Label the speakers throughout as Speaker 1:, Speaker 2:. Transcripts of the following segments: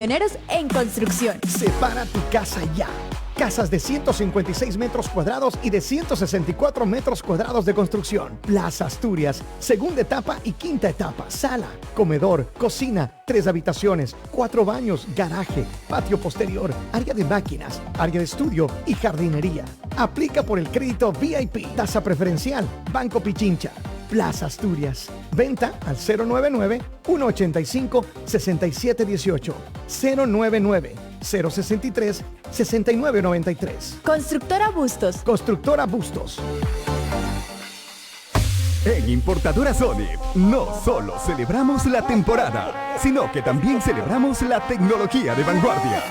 Speaker 1: Pioneros en construcción.
Speaker 2: Separa tu casa ya. Casas de 156 metros cuadrados y de 164 metros cuadrados de construcción. Plaza Asturias, segunda etapa y quinta etapa. Sala, comedor, cocina, 3 habitaciones, 4 baños, garaje, patio posterior, área de máquinas, área de estudio y jardinería. Aplica por el crédito VIP. Tasa preferencial, Banco Pichincha. Plaza Asturias. Venta al 099-185-6718. 099-063-6993.
Speaker 1: Constructora Bustos.
Speaker 2: Constructora Bustos.
Speaker 3: En Importadora Sony no solo celebramos la temporada, sino que también celebramos la tecnología de vanguardia.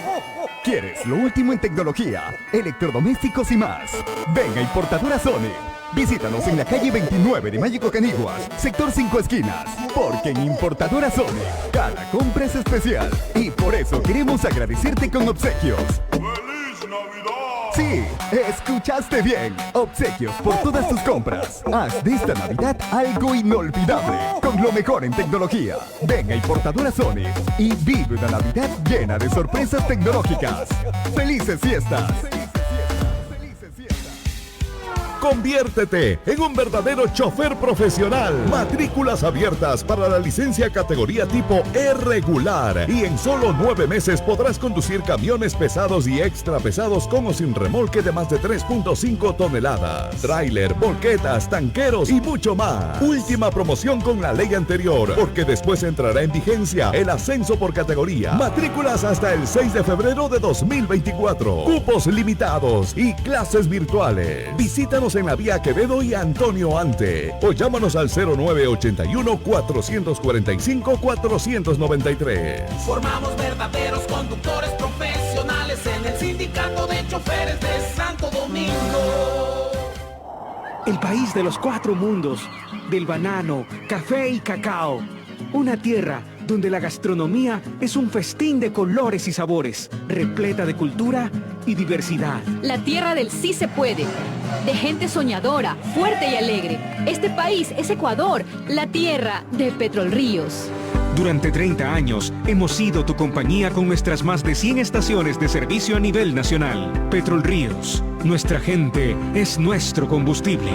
Speaker 3: ¿Quieres lo último en tecnología, electrodomésticos y más? Ven a Importadora Sony. Visítanos en la calle 29 de Mágico Caniguas, sector 5 esquinas, porque en Importadora Sony cada compra es especial y por eso queremos agradecerte con obsequios.
Speaker 4: ¡Feliz Navidad!
Speaker 3: Sí, escuchaste bien. Obsequios por todas tus compras. Haz de esta Navidad algo inolvidable, con lo mejor en tecnología. Ven a Importadora Sony y vive una Navidad llena de sorpresas tecnológicas. ¡Felices fiestas!
Speaker 4: Conviértete en un verdadero chofer profesional. Matrículas abiertas para la licencia categoría tipo E regular. Y en solo 9 meses podrás conducir camiones pesados y extra pesados con o sin remolque de más de 3.5 toneladas. Tráiler, volquetas, tanqueros y mucho más. Última promoción con la ley anterior, porque después entrará en vigencia el ascenso por categoría. Matrículas hasta el 6 de febrero de 2024. Cupos limitados y clases virtuales. Visítanos en la vía Quevedo y Antonio Ante o llámanos al 0981-445-493.
Speaker 5: Formamos verdaderos conductores profesionales en el Sindicato de Choferes de Santo Domingo.
Speaker 6: El país de los 4 mundos, del banano, café y cacao. Una tierra donde la gastronomía es un festín de colores y sabores, repleta de cultura y diversidad.
Speaker 7: La tierra del sí se puede, de gente soñadora, fuerte y alegre. Este país es Ecuador, la tierra de Petrol Ríos.
Speaker 6: Durante 30 años hemos sido tu compañía con nuestras más de 100 estaciones de servicio a nivel nacional. Petrol Ríos, nuestra gente es nuestro combustible.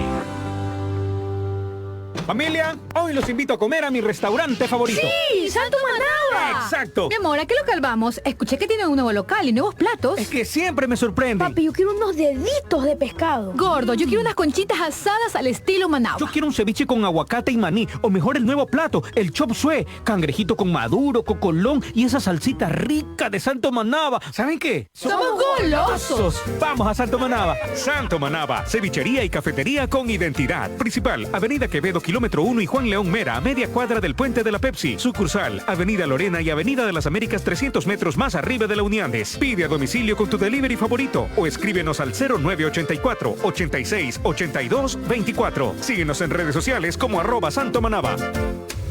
Speaker 6: Familia, hoy los invito a comer a mi restaurante favorito.
Speaker 7: ¡Sí! ¡Santo Manaba!
Speaker 6: ¡Exacto!
Speaker 7: Mi amor, ¿a qué local vamos? Escuché que tienen un nuevo local y nuevos platos.
Speaker 6: Es que siempre me sorprende.
Speaker 8: Papi, yo quiero unos deditos de pescado.
Speaker 7: Gordo, yo quiero unas conchitas asadas al estilo Managua.
Speaker 6: Yo quiero un ceviche con aguacate y maní, o mejor el nuevo plato, el chop suey, cangrejito con maduro, cocolón y esa salsita rica de Santo Manaba. ¿Saben qué?
Speaker 7: ¡Somos golosos!
Speaker 6: Vamos a Santo Manaba. Santo Manaba, cevichería y cafetería con identidad. Principal, Avenida Quevedo, kilómetro 1 y Juan León Mera, a media cuadra del puente de la Pepsi. Sucursal, Avenida Lorena y Avenida de las Américas, 300 metros más arriba de la Uniandes. Pide a domicilio con tu delivery favorito o escríbenos al 0984 86 82 24. Síguenos en redes sociales como @Santo Manaba.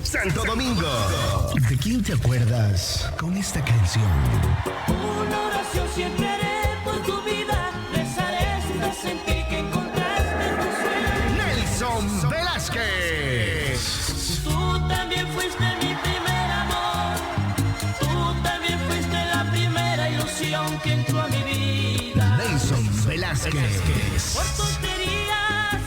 Speaker 9: Santo Domingo. ¿De quién te acuerdas con esta canción?
Speaker 5: Una oración siempre haré por tu vida. Rezaré sin sentir que encontraste tu sueño.
Speaker 9: Nelson Velázquez.
Speaker 5: Tú también fuiste mi primer amor. Tú también fuiste la primera ilusión que entró a mi vida.
Speaker 9: Nelson Velázquez.
Speaker 5: Por tonterías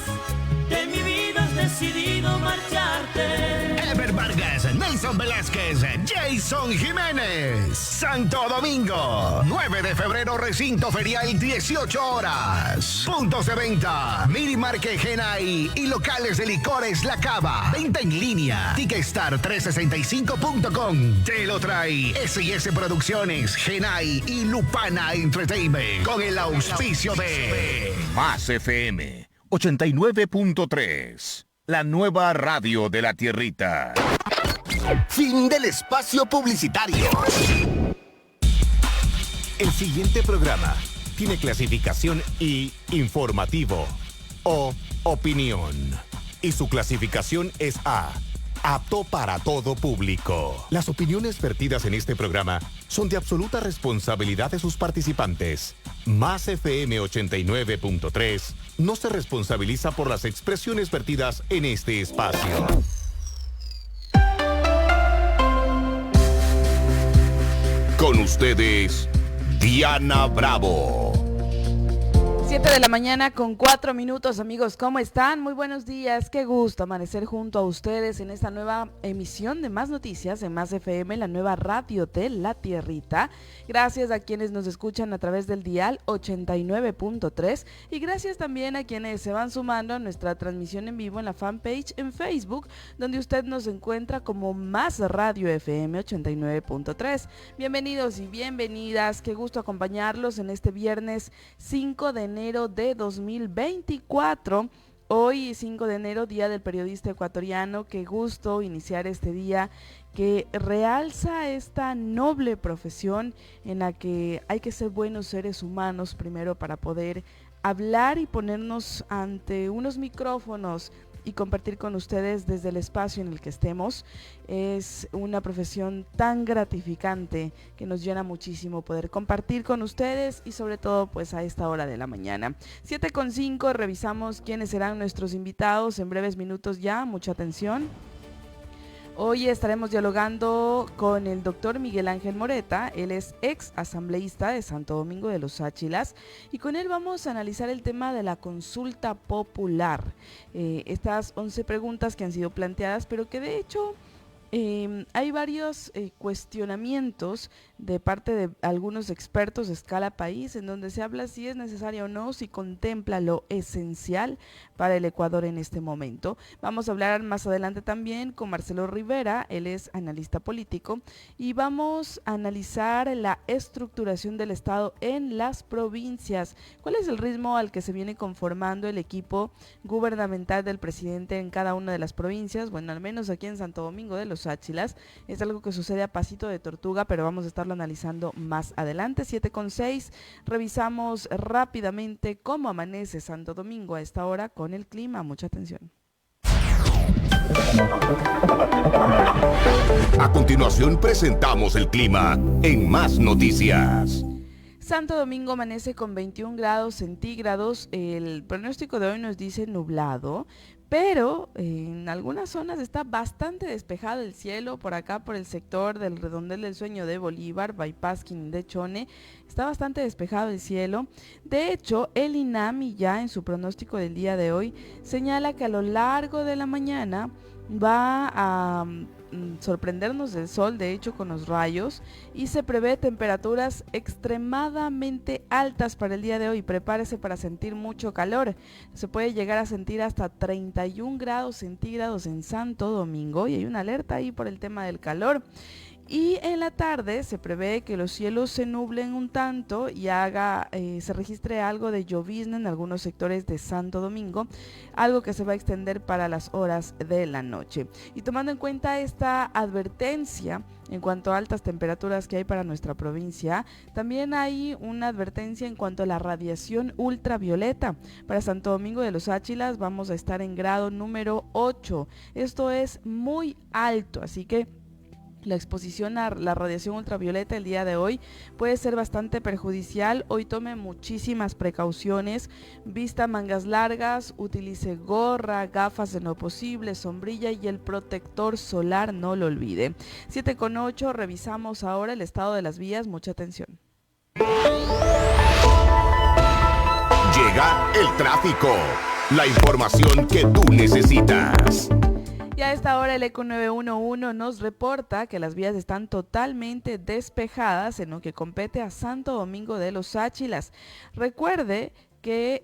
Speaker 5: de mi vida has decidido marcharte.
Speaker 9: Ever Vargas, Nelson Velázquez, Jason Jiménez. Santo Domingo, 9 de febrero, recinto ferial, 18 horas. Puntos de venta, Minimarket Genai y locales de licores La Cava. Venta en línea, Ticketstar365.com. Te lo trae S&S Producciones, Genai y Lupana Entertainment. Con el auspicio de
Speaker 10: Más FM 89.3. La nueva radio de la tierrita.
Speaker 9: Fin del espacio publicitario.
Speaker 11: El siguiente programa tiene clasificación I, informativo, O, opinión. Y su clasificación es A, apto para todo público. Las opiniones vertidas en este programa son de absoluta responsabilidad de sus participantes. Más FM 89.3 no se responsabiliza por las expresiones vertidas en este espacio.
Speaker 10: Con ustedes, Diana Bravo.
Speaker 12: 7 de la mañana con 4 minutos, amigos, ¿cómo están? Muy buenos días, qué gusto amanecer junto a ustedes en esta nueva emisión de Más Noticias en Más FM, la nueva radio de La Tierrita. Gracias a quienes nos escuchan a través del dial 89.3 y gracias también a quienes se van sumando a nuestra transmisión en vivo en la fanpage en Facebook, donde usted nos encuentra como Más Radio FM 89.3. Bienvenidos y bienvenidas, qué gusto acompañarlos en este viernes 5 de enero de 2024. Hoy 5 de enero, Día del Periodista Ecuatoriano. Qué gusto iniciar este día que realza esta noble profesión en la que hay que ser buenos seres humanos primero para poder hablar y ponernos ante unos micrófonos y compartir con ustedes desde el espacio en el que estemos. Es una profesión tan gratificante que nos llena muchísimo poder compartir con ustedes y sobre todo pues a esta hora de la mañana. 7:05, revisamos quiénes serán nuestros invitados en breves minutos ya, mucha atención. Hoy estaremos dialogando con el doctor Miguel Ángel Moreta, él es ex asambleísta de Santo Domingo de los Áchilas y con él vamos a analizar el tema de la consulta popular. Estas 11 preguntas que han sido planteadas, pero que de hecho hay varios cuestionamientos de parte de algunos expertos de escala país en donde se habla si es necesaria o no, si contempla lo esencial para el Ecuador en este momento. Vamos a hablar más adelante también con Marcelo Rivera, él es analista político y vamos a analizar la estructuración del Estado en las provincias. ¿Cuál es el ritmo al que se viene conformando el equipo gubernamental del presidente en cada una de las provincias? Bueno, al menos aquí en Santo Domingo de los Áchilas es algo que sucede a pasito de tortuga, pero vamos a estarlo analizando más adelante. 7:06, revisamos rápidamente cómo amanece Santo Domingo a esta hora con el clima. Mucha atención.
Speaker 10: A continuación presentamos el clima en Más Noticias.
Speaker 12: Santo Domingo amanece con 21 grados centígrados, el pronóstico de hoy nos dice nublado, pero en algunas zonas está bastante despejado el cielo, por acá por el sector del Redondel del Sueño de Bolívar, Bypass Quindé-Chone, está bastante despejado el cielo. De hecho, el INAMI ya en su pronóstico del día de hoy señala que a lo largo de la mañana va a sorprendernos el sol, de hecho con los rayos, y se prevé temperaturas extremadamente altas para el día de hoy. Prepárese para sentir mucho calor, se puede llegar a sentir hasta 31 grados centígrados en Santo Domingo y hay una alerta ahí por el tema del calor. Y en la tarde se prevé que los cielos se nublen un tanto y se registre algo de llovizna en algunos sectores de Santo Domingo, algo que se va a extender para las horas de la noche. Y tomando en cuenta esta advertencia en cuanto a altas temperaturas que hay para nuestra provincia, también hay una advertencia en cuanto a la radiación ultravioleta. Para Santo Domingo de los Áchilas vamos a estar en grado número 8. Esto es muy alto, así que la exposición a la radiación ultravioleta el día de hoy puede ser bastante perjudicial. Hoy tome muchísimas precauciones, vista mangas largas, utilice gorra, gafas en lo posible, sombrilla y el protector solar, no lo olvide. 7:08, revisamos ahora el estado de las vías, mucha atención.
Speaker 10: Llega el tráfico, la información que tú necesitas.
Speaker 12: Y a esta hora el ECO 911 nos reporta que las vías están totalmente despejadas en lo que compete a Santo Domingo de los Áchilas. Recuerde que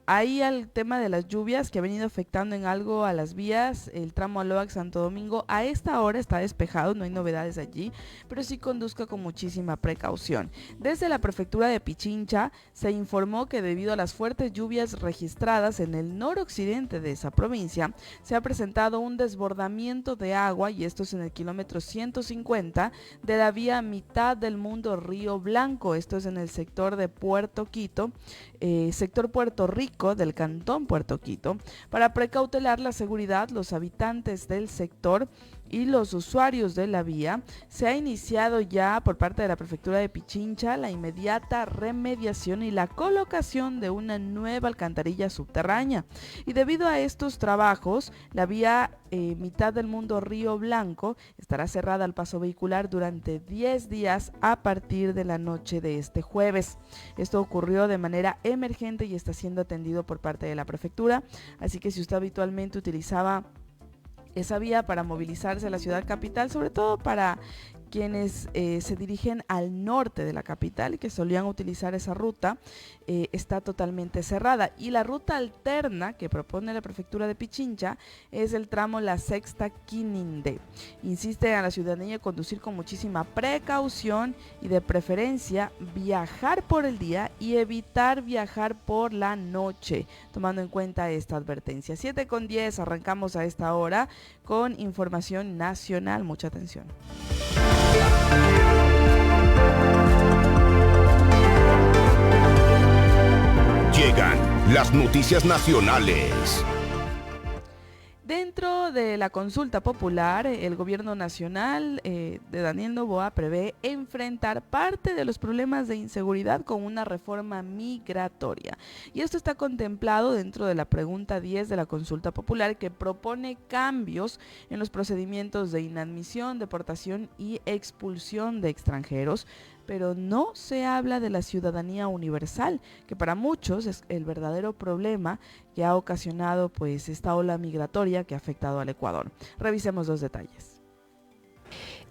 Speaker 12: hay el tema de las lluvias que ha venido afectando en algo a las vías, el tramo Aloac Santo Domingo a esta hora está despejado, no hay novedades allí, pero sí conduzca con muchísima precaución. Desde la prefectura de Pichincha se informó que debido a las fuertes lluvias registradas en el noroccidente de esa provincia, se ha presentado un desbordamiento de agua y esto es en el kilómetro 150 de la vía Mitad del Mundo Río Blanco, esto es en el sector de Puerto Quito, sector Puerto Rico del cantón Puerto Quito. Para precautelar la seguridad, los habitantes del sector y los usuarios de la vía, se ha iniciado ya por parte de la Prefectura de Pichincha la inmediata remediación y la colocación de una nueva alcantarilla subterránea. Y debido a estos trabajos, la vía mitad del mundo Río Blanco estará cerrada al paso vehicular durante 10 días a partir de la noche de este jueves. Esto ocurrió de manera emergente y está siendo atendido por parte de la prefectura, así que si usted habitualmente utilizaba esa vía para movilizarse a la ciudad capital, sobre todo para quienes se dirigen al norte de la capital y que solían utilizar esa ruta, está totalmente cerrada. Y la ruta alterna que propone la prefectura de Pichincha es el tramo La Sexta Quinindé. Insiste a la ciudadanía conducir con muchísima precaución y de preferencia viajar por el día y evitar viajar por la noche, tomando en cuenta esta advertencia. 7:10, arrancamos a esta hora con información nacional. Mucha atención.
Speaker 10: Llegan las noticias nacionales.
Speaker 12: Dentro de la consulta popular, el gobierno nacional de Daniel Noboa prevé enfrentar parte de los problemas de inseguridad con una reforma migratoria. Y esto está contemplado dentro de la pregunta 10 de la consulta popular, que propone cambios en los procedimientos de inadmisión, deportación y expulsión de extranjeros, pero no se habla de la ciudadanía universal, que para muchos es el verdadero problema que ha ocasionado pues esta ola migratoria que ha afectado al Ecuador. Revisemos los detalles.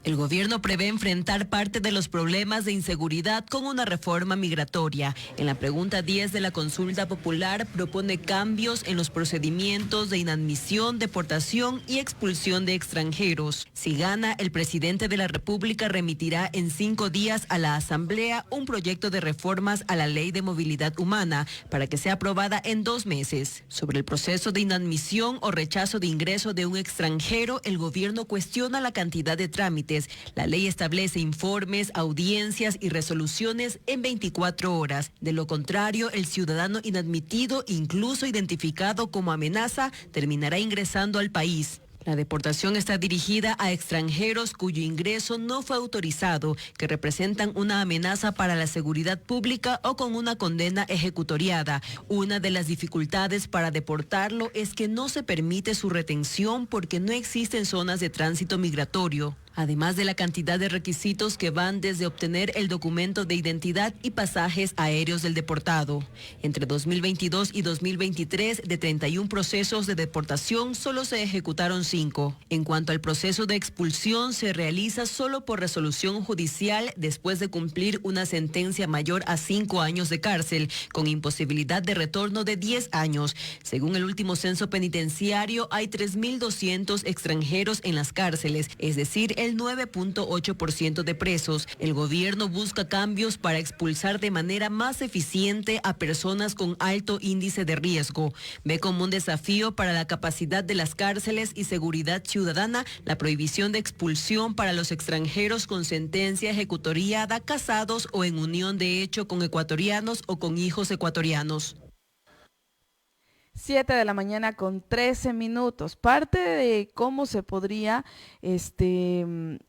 Speaker 13: El gobierno prevé enfrentar parte de los problemas de inseguridad con una reforma migratoria. En la pregunta 10 de la consulta popular propone cambios en los procedimientos de inadmisión, deportación y expulsión de extranjeros. Si gana, el presidente de la República remitirá en 5 días a la Asamblea un proyecto de reformas a la Ley de Movilidad Humana para que sea aprobada en 2 meses. Sobre el proceso de inadmisión o rechazo de ingreso de un extranjero, el gobierno cuestiona la cantidad de trámites. La ley establece informes, audiencias y resoluciones en 24 horas. De lo contrario, el ciudadano inadmitido, incluso identificado como amenaza, terminará ingresando al país. La deportación está dirigida a extranjeros cuyo ingreso no fue autorizado, que representan una amenaza para la seguridad pública o con una condena ejecutoriada. Una de las dificultades para deportarlo es que no se permite su retención porque no existen zonas de tránsito migratorio. Además de la cantidad de requisitos que van desde obtener el documento de identidad y pasajes aéreos del deportado. Entre 2022 y 2023, de 31 procesos de deportación, solo se ejecutaron 5. En cuanto al proceso de expulsión, se realiza solo por resolución judicial después de cumplir una sentencia mayor a 5 años de cárcel, con imposibilidad de retorno de 10 años. Según el último censo penitenciario, hay 3.200 extranjeros en las cárceles, es decir, el 9.8% de presos. El gobierno busca cambios para expulsar de manera más eficiente a personas con alto índice de riesgo. Ve como un desafío para la capacidad de las cárceles y seguridad ciudadana la prohibición de expulsión para los extranjeros con sentencia ejecutoriada, casados o en unión de hecho con ecuatorianos o con hijos ecuatorianos.
Speaker 12: 7 de la mañana con 13 minutos. Parte de cómo se podría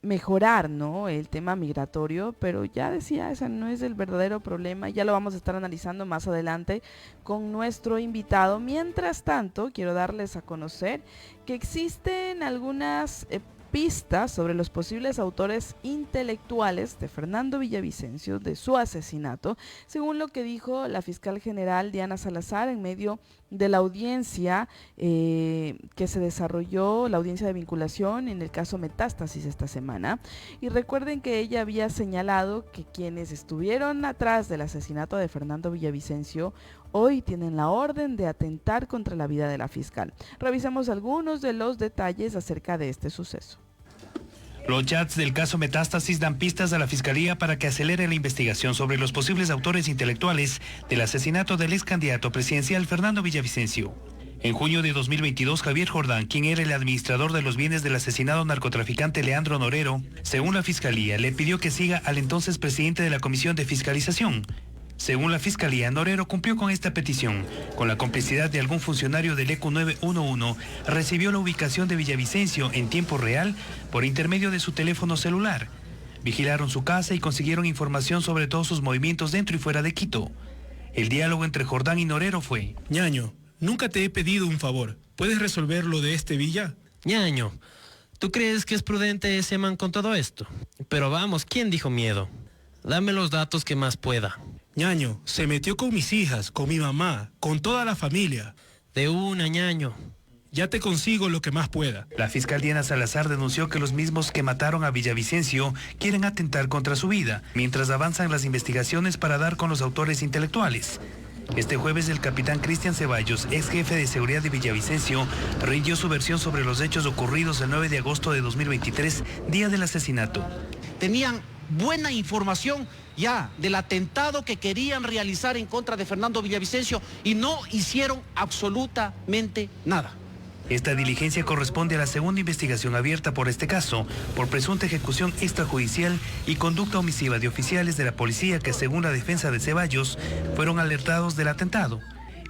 Speaker 12: mejorar, ¿no?, el tema migratorio, pero ya decía, ese no es el verdadero problema. Ya lo vamos a estar analizando más adelante con nuestro invitado. Mientras tanto, quiero darles a conocer que existen algunas pistas sobre los posibles autores intelectuales de Fernando Villavicencio, de su asesinato, según lo que dijo la fiscal general Diana Salazar en medio de la audiencia que se desarrolló, la audiencia de vinculación en el caso Metástasis esta semana. Y recuerden que ella había señalado que quienes estuvieron atrás del asesinato de Fernando Villavicencio hoy tienen la orden de atentar contra la vida de la fiscal. Revisemos algunos de los detalles acerca de este suceso.
Speaker 14: Los chats del caso Metástasis dan pistas a la Fiscalía para que acelere la investigación sobre los posibles autores intelectuales del asesinato del ex candidato presidencial Fernando Villavicencio. En junio de 2022, Javier Jordán, quien era el administrador de los bienes del asesinado narcotraficante Leandro Norero, según la Fiscalía, le pidió que siga al entonces presidente de la Comisión de Fiscalización, Según la Fiscalía, Norero cumplió con esta petición. Con la complicidad de algún funcionario del ECU 911, recibió la ubicación de Villavicencio en tiempo real por intermedio de su teléfono celular. Vigilaron su casa y consiguieron información sobre todos sus movimientos dentro y fuera de Quito. El diálogo entre Jordán y Norero fue:
Speaker 15: Ñaño, nunca te he pedido un favor. ¿Puedes resolver lo de este Villa?
Speaker 16: Ñaño, ¿tú crees que es prudente ese man con todo esto? Pero vamos, ¿quién dijo miedo? Dame los datos que más pueda.
Speaker 15: Ñaño, se metió con mis hijas, con mi mamá, con toda la familia.
Speaker 16: De una, Ñaño.
Speaker 15: Ya te consigo lo que más pueda.
Speaker 14: La fiscal Diana Salazar denunció que los mismos que mataron a Villavicencio quieren atentar contra su vida, mientras avanzan las investigaciones para dar con los autores intelectuales. Este jueves el capitán Cristian Ceballos, ex jefe de seguridad de Villavicencio, rindió su versión sobre los hechos ocurridos el 9 de agosto de 2023, día del asesinato.
Speaker 17: Tenían buena información ya del atentado que querían realizar en contra de Fernando Villavicencio y no hicieron absolutamente nada.
Speaker 14: Esta diligencia corresponde a la segunda investigación abierta por este caso, por presunta ejecución extrajudicial y conducta omisiva de oficiales de la policía que, según la defensa de Ceballos, fueron alertados del atentado.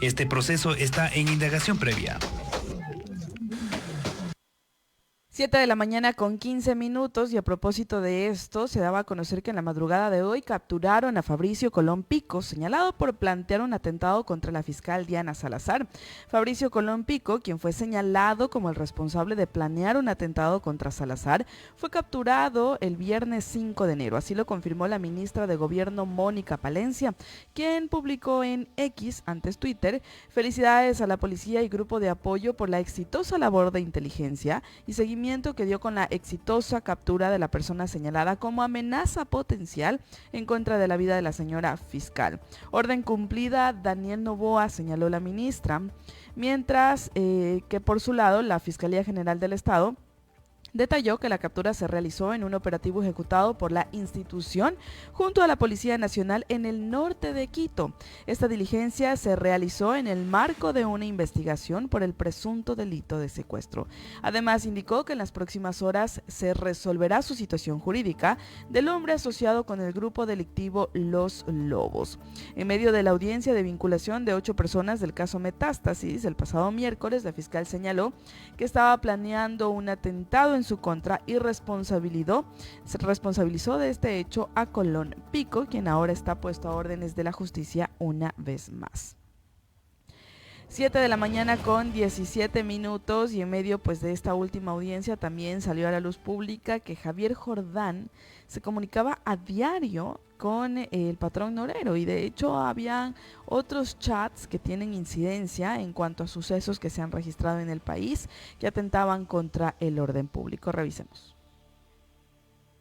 Speaker 14: Este proceso está en indagación previa.
Speaker 12: 7 de la mañana con 15 minutos, y a propósito de esto, se daba a conocer que en la madrugada de hoy capturaron a Fabricio Colón Pico, señalado por plantear un atentado contra la fiscal Diana Salazar. Fabricio Colón Pico, quien fue señalado como el responsable de planear un atentado contra Salazar, fue capturado el viernes 5 de enero. Así lo confirmó la ministra de Gobierno, Mónica Palencia, quien publicó en X, antes Twitter: felicidades a la policía y grupo de apoyo por la exitosa labor de inteligencia y seguimiento que dio con la exitosa captura de la persona señalada como amenaza potencial en contra de la vida de la señora fiscal. Orden cumplida, Daniel Noboa, señaló la ministra, mientras que por su lado la Fiscalía General del Estado detalló que la captura se realizó en un operativo ejecutado por la institución junto a la Policía Nacional en el norte de Quito. Esta diligencia se realizó en el marco de una investigación por el presunto delito de secuestro. Además, indicó que en las próximas horas se resolverá su situación jurídica del hombre asociado con el grupo delictivo Los Lobos. En medio de la audiencia de vinculación de 8 personas del caso Metástasis, el pasado miércoles, la fiscal señaló que estaba planeando un atentado en su contra y se responsabilizó de este hecho a Colón Pico, quien ahora está puesto a órdenes de la justicia una vez más. 7 de la mañana con 17 minutos, y en medio de esta última audiencia también salió a la luz pública que Javier Jordán se comunicaba a diario con el patrón Norero, y de hecho habían otros chats que tienen incidencia en cuanto a sucesos que se han registrado en el país que atentaban contra el orden público. Revisemos.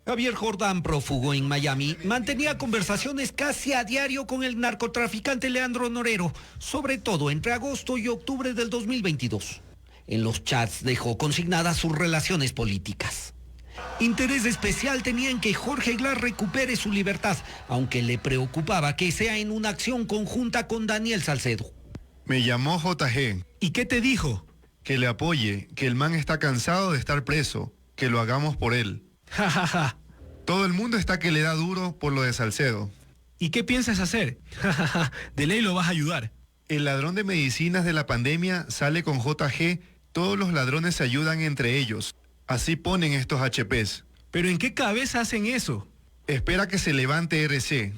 Speaker 18: Javier Jordán, prófugo en Miami, mantenía conversaciones casi a diario con el narcotraficante Leandro Norero, sobre todo entre agosto y octubre del 2022. En los chats dejó consignadas sus relaciones políticas. Interés especial tenía en que Jorge Glass recupere su libertad, aunque le preocupaba que sea en una acción conjunta con Daniel Salcedo.
Speaker 19: Me llamó JG.
Speaker 15: ¿Y qué te dijo?
Speaker 19: Que le apoye, que el man está cansado de estar preso, que lo hagamos por él.
Speaker 15: Ja, ja, ja.
Speaker 19: Todo el mundo está que le da duro por lo de Salcedo.
Speaker 15: ¿Y qué piensas hacer? Ja, ja, ja. De ley lo vas a ayudar.
Speaker 19: El ladrón de medicinas de la pandemia sale con JG, todos los ladrones se ayudan entre ellos. Así ponen estos HPs.
Speaker 15: ¿Pero en qué cabeza hacen eso?
Speaker 19: Espera que se levante RC.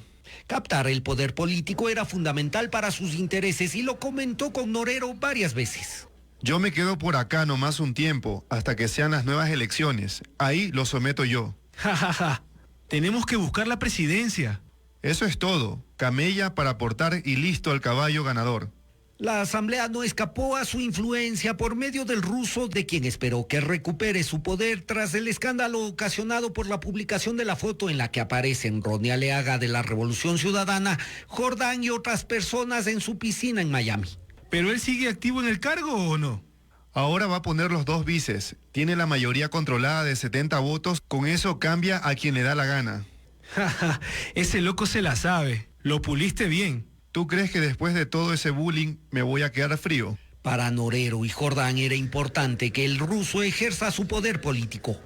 Speaker 18: Captar el poder político era fundamental para sus intereses y lo comentó con Norero varias veces.
Speaker 19: Yo me quedo por acá nomás un tiempo, hasta que sean las nuevas elecciones. Ahí lo someto yo.
Speaker 15: Ja, ja, ja. Tenemos que buscar la presidencia.
Speaker 19: Eso es todo. Camella para aportar y listo al caballo ganador.
Speaker 18: La asamblea no escapó a su influencia por medio del ruso, de quien esperó que recupere su poder tras el escándalo ocasionado por la publicación de la foto en la que aparecen Ronnie Aleaga de la Revolución Ciudadana, Jordán y otras personas en su piscina en Miami.
Speaker 15: ¿Pero él sigue activo en el cargo o no?
Speaker 19: Ahora va a poner los 2 vices. Tiene la mayoría controlada de 70 votos. Con eso cambia a quien le da la gana.
Speaker 15: Ja, ja. Ese loco se la sabe. Lo puliste bien.
Speaker 19: ¿Tú crees que después de todo ese bullying me voy a quedar frío?
Speaker 18: Para Norero y Jordán era importante que el ruso ejerza su poder político.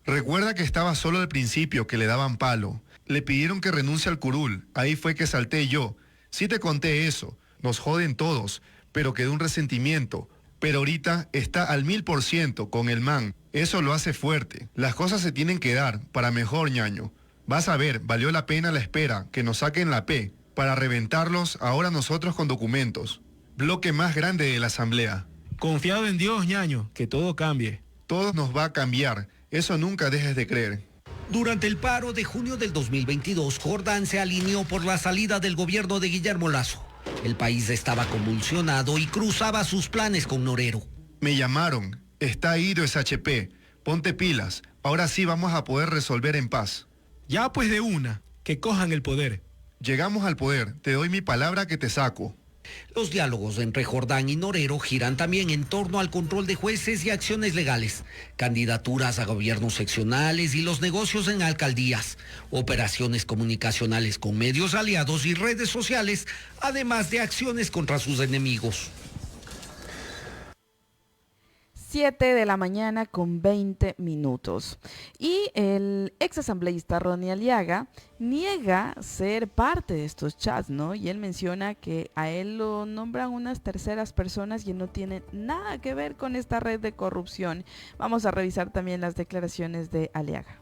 Speaker 19: Recuerda que estaba solo al principio, que le daban palo. Le pidieron que renuncie al curul. Ahí fue que salté yo. Sí te conté eso, nos joden todos, pero quedó un resentimiento. Pero ahorita está al 1000% con el man. Eso lo hace fuerte. Las cosas se tienen que dar para mejor, ñaño. Vas a ver, valió la pena la espera, que nos saquen la P, para reventarlos ahora nosotros con documentos. Bloque más grande de la asamblea.
Speaker 15: Confiado en Dios, ñaño, que todo cambie.
Speaker 19: Todo nos va a cambiar, eso nunca dejes de creer.
Speaker 18: Durante el paro de junio del 2022, Jordán se alineó por la salida del gobierno de Guillermo Lasso. El país estaba convulsionado y cruzaba sus planes con Norero.
Speaker 19: Me llamaron, está ido ese HP, ponte pilas, ahora sí vamos a poder resolver en paz.
Speaker 15: Ya pues de una, que cojan el poder.
Speaker 19: Llegamos al poder, te doy mi palabra que te saco.
Speaker 18: Los diálogos entre Jordán y Norero giran también en torno al control de jueces y acciones legales, candidaturas a gobiernos seccionales y los negocios en alcaldías, operaciones comunicacionales con medios aliados y redes sociales, además de acciones contra sus enemigos.
Speaker 12: 7 de la mañana con 20 minutos. Y el exasambleísta Ronnie Aliaga niega ser parte de estos chats, ¿no? Y él menciona que a él lo nombran unas terceras personas y él no tiene nada que ver con esta red de corrupción. Vamos a revisar también las declaraciones de Aliaga.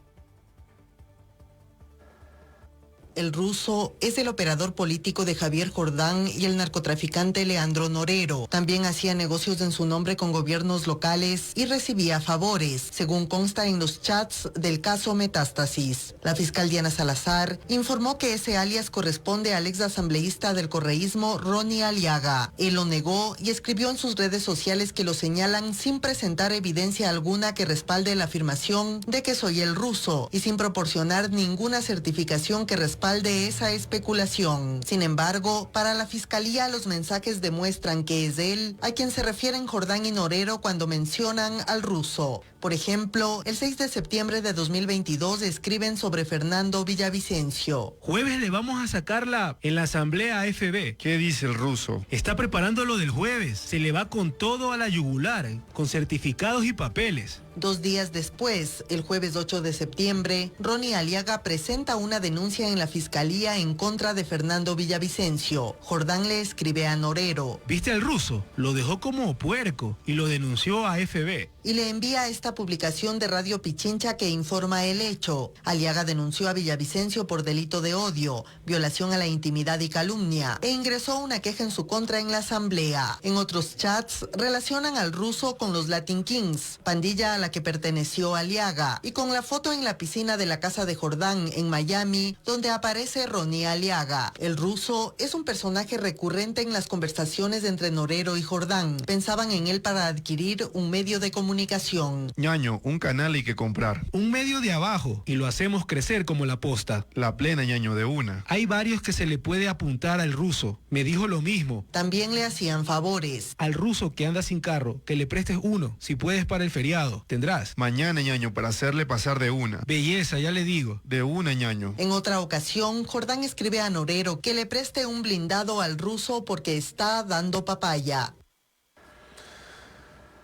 Speaker 20: El ruso es el operador político de Javier Jordán y el narcotraficante Leandro Norero. También hacía negocios en su nombre con gobiernos locales y recibía favores, según consta en los chats del caso Metástasis. La fiscal Diana Salazar informó que ese alias corresponde al exasambleísta del correísmo Ronnie Aliaga. Él lo negó y escribió en sus redes sociales que lo señalan sin presentar evidencia alguna que respalde la afirmación de que soy el ruso y sin proporcionar ninguna certificación que respalde de esa especulación. Sin embargo, para la fiscalía los mensajes demuestran que es él a quien se refieren Jordán y Norero cuando mencionan al ruso. Por ejemplo, el 6 de septiembre de 2022 escriben sobre Fernando Villavicencio.
Speaker 15: Jueves le vamos a sacarla en la asamblea AFB.
Speaker 19: ¿Qué dice el ruso?
Speaker 15: Está preparando lo del jueves. Se le va con todo a la yugular, con certificados y papeles.
Speaker 20: 2 días después, el jueves 8 de septiembre, Ronnie Aliaga presenta una denuncia en la fiscalía en contra de Fernando Villavicencio. Jordán le escribe a Norero.
Speaker 15: ¿Viste al ruso? Lo dejó como puerco y lo denunció a AFB.
Speaker 20: Y le envía esta publicación de Radio Pichincha que informa el hecho. Aliaga denunció a Villavicencio por delito de odio, violación a la intimidad y calumnia, e ingresó una queja en su contra en la asamblea. En otros chats relacionan al ruso con los Latin Kings, pandilla a la que perteneció Aliaga, y con la foto en la piscina de la casa de Jordán en Miami, donde aparece Ronnie Aliaga. El ruso es un personaje recurrente en las conversaciones entre Norero y Jordán. Pensaban en él para adquirir un medio de comunicación.
Speaker 19: Ñaño, un canal hay que comprar.
Speaker 15: Un medio de abajo y lo hacemos crecer como la posta.
Speaker 19: La plena, ñaño, de una.
Speaker 15: Hay varios que se le puede apuntar al ruso. Me dijo lo mismo.
Speaker 20: También le hacían favores.
Speaker 15: Al ruso que anda sin carro, que le prestes uno, si puedes para el feriado. ¿Tendrás?
Speaker 19: Mañana, ñaño, para hacerle pasar de una.
Speaker 15: Belleza, ya le digo.
Speaker 19: De una, ñaño.
Speaker 20: En otra ocasión, Jordán escribe a Norero que le preste un blindado al ruso porque está dando papaya.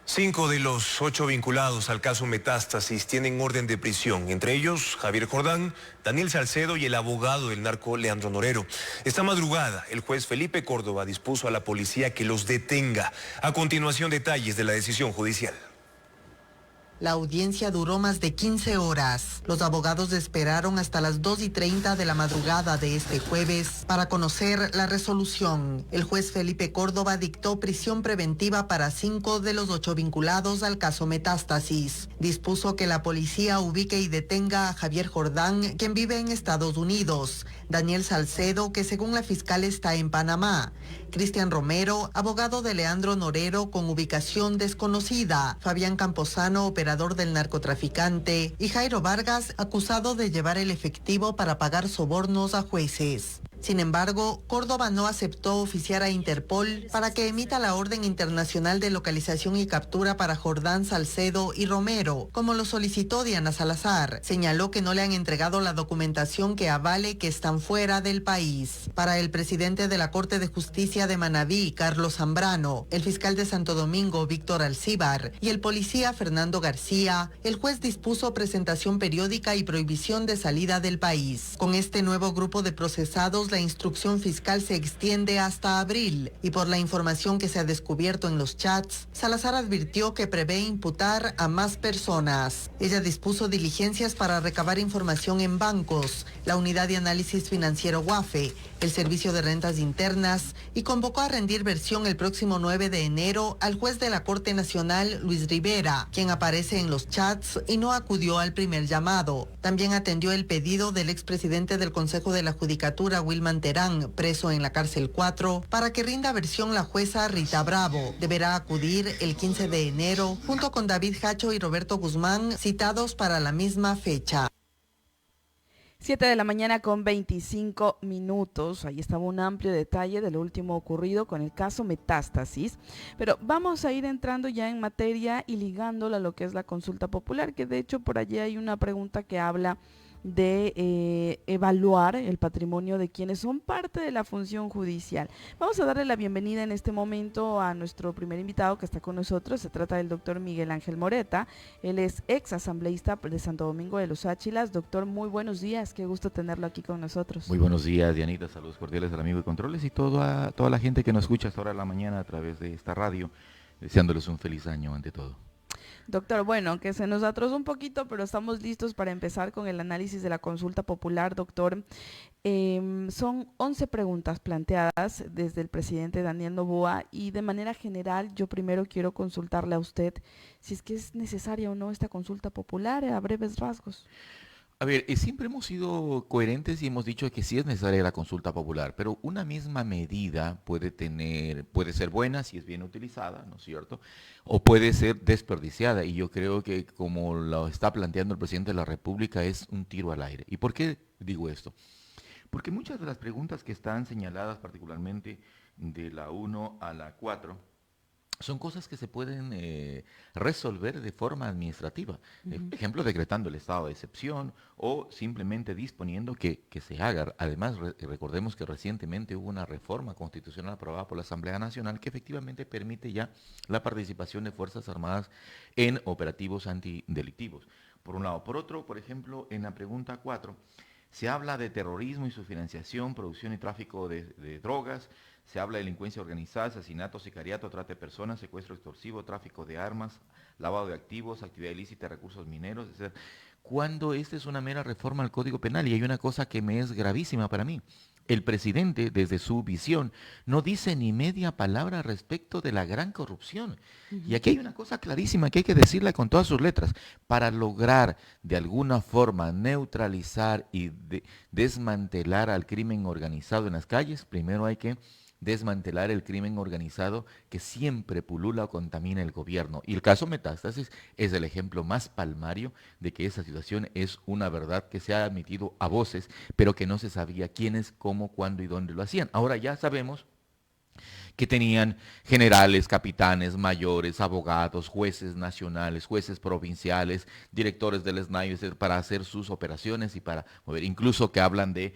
Speaker 21: 5 de los 8 vinculados al caso Metástasis tienen orden de prisión, entre ellos Javier Jordán, Daniel Salcedo y el abogado del narco Leandro Norero. Esta madrugada, el juez Felipe Córdoba dispuso a la policía que los detenga. A continuación, detalles de la decisión judicial.
Speaker 20: La audiencia duró más de 15 horas. Los abogados esperaron hasta las 2:30 de la madrugada de este jueves para conocer la resolución. El juez Felipe Córdoba dictó prisión preventiva para 5 de los 8 vinculados al caso Metástasis. Dispuso que la policía ubique y detenga a Javier Jordán, quien vive en Estados Unidos, Daniel Salcedo, que según la fiscal está en Panamá, Cristian Romero, abogado de Leandro Norero con ubicación desconocida, Fabián Camposano, operador del narcotraficante, y Jairo Vargas, acusado de llevar el efectivo para pagar sobornos a jueces. Sin embargo, Córdoba no aceptó oficiar a Interpol para que emita la orden internacional de localización y captura para Jordán, Salcedo y Romero, como lo solicitó Diana Salazar. Señaló que no le han entregado la documentación que avale que están fuera del país. Para el presidente de la Corte de Justicia de Manabí, Carlos Zambrano, el fiscal de Santo Domingo, Víctor Alcíbar, y el policía Fernando García, el juez dispuso presentación periódica y prohibición de salida del país. Con este nuevo grupo de procesados, la instrucción fiscal se extiende hasta abril y por la información que se ha descubierto en los chats, Salazar advirtió que prevé imputar a más personas. Ella dispuso diligencias para recabar información en bancos, la Unidad de Análisis Financiero UAFE, el Servicio de Rentas Internas y convocó a rendir versión el próximo 9 de enero al juez de la Corte Nacional, Luis Rivera, quien aparece en los chats y no acudió al primer llamado. También atendió el pedido del expresidente del Consejo de la Judicatura, Wilman Terán, preso en la cárcel 4, para que rinda versión la jueza Rita Bravo. Deberá acudir el 15 de enero junto con David Hacho y Roberto Guzmán, citados para la misma fecha.
Speaker 12: 7 de la mañana con 25 minutos. Ahí estaba un amplio detalle de lo último ocurrido con el caso Metástasis. Pero vamos a ir entrando ya en materia y ligándola a lo que es la consulta popular, que de hecho por allí hay una pregunta que habla de evaluar el patrimonio de quienes son parte de la función judicial. Vamos a darle la bienvenida en este momento a nuestro primer invitado que está con nosotros. Se trata del doctor Miguel Ángel Moreta. Él es ex asambleísta de Santo Domingo de los Áchilas. Doctor, muy buenos días. Qué gusto tenerlo aquí con nosotros.
Speaker 1: Muy buenos días, Dianita. Saludos cordiales al amigo de Controles y toda la gente que nos escucha hasta ahora de la mañana a través de esta radio. Deseándoles un feliz año ante todo.
Speaker 12: Doctor, bueno, que se nos atrasó un poquito, pero estamos listos para empezar con el análisis de la consulta popular, doctor. Son 11 preguntas planteadas desde el presidente Daniel Noboa y de manera general yo primero quiero consultarle a usted si es que es necesaria o no esta consulta popular a breves rasgos.
Speaker 1: A ver, siempre hemos sido coherentes y hemos dicho que sí es necesaria la consulta popular, pero una misma medida puede ser buena si es bien utilizada, ¿no es cierto? O puede ser desperdiciada, y yo creo que como lo está planteando el presidente de la República es un tiro al aire. ¿Y por qué digo esto? Porque muchas de las preguntas que están señaladas, particularmente de la 1 a la 4, son cosas que se pueden resolver de forma administrativa. Ejemplo, decretando el estado de excepción o simplemente disponiendo que se haga. Además, recordemos que recientemente hubo una reforma constitucional aprobada por la Asamblea Nacional que efectivamente permite ya la participación de Fuerzas Armadas en operativos antidelictivos. Por un lado. Por otro, por ejemplo, en la pregunta 4, se habla de terrorismo y su financiación, producción y tráfico de drogas. Se habla de delincuencia organizada, asesinato, sicariato, trata de personas, secuestro extorsivo, tráfico de armas, lavado de activos, actividad ilícita de recursos mineros, etc. Cuando esta es una mera reforma al Código Penal, y hay una cosa que me es gravísima para mí. El presidente, desde su visión, no dice ni media palabra respecto de la gran corrupción. Y aquí hay una cosa clarísima que hay que decirla con todas sus letras. Para lograr de alguna forma neutralizar y desmantelar al crimen organizado en las calles, primero hay que desmantelar el crimen organizado que siempre pulula o contamina el gobierno. Y el caso Metástasis es el ejemplo más palmario de que esa situación es una verdad que se ha admitido a voces, pero que no se sabía quiénes, cómo, cuándo y dónde lo hacían. Ahora ya sabemos que tenían generales, capitanes, mayores, abogados, jueces nacionales, jueces provinciales, directores del SNAI, para hacer sus operaciones y para mover, incluso que hablan de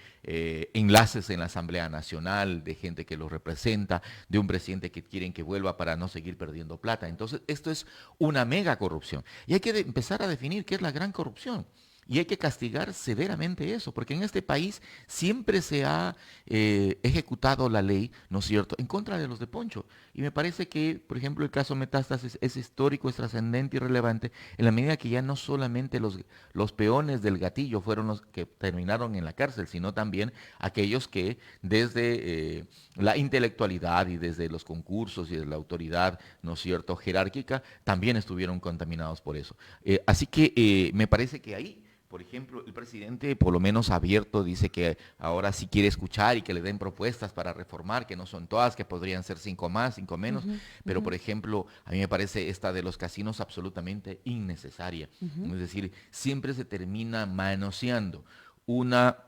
Speaker 1: enlaces en la Asamblea Nacional, de gente que los representa, de un presidente que quieren que vuelva para no seguir perdiendo plata. Entonces, esto es una mega corrupción. Y hay que empezar a definir qué es la gran corrupción. Y hay que castigar severamente eso, porque en este país siempre se ha ejecutado la ley, ¿no es cierto?, en contra de los de Poncho. Y me parece que, por ejemplo, el caso Metástasis es histórico, es trascendente y relevante, en la medida que ya no solamente los peones del gatillo fueron los que terminaron en la cárcel, sino también aquellos que desde la intelectualidad y desde los concursos y desde la autoridad, ¿no es cierto?, jerárquica, también estuvieron contaminados por eso. Así que me parece que ahí, por ejemplo, el presidente, por lo menos abierto, dice que ahora sí quiere escuchar y que le den propuestas para reformar, que no son todas, que podrían ser 5 más, 5 menos, pero por ejemplo, a mí me parece esta de los casinos absolutamente innecesaria. Es decir, siempre se termina manoseando una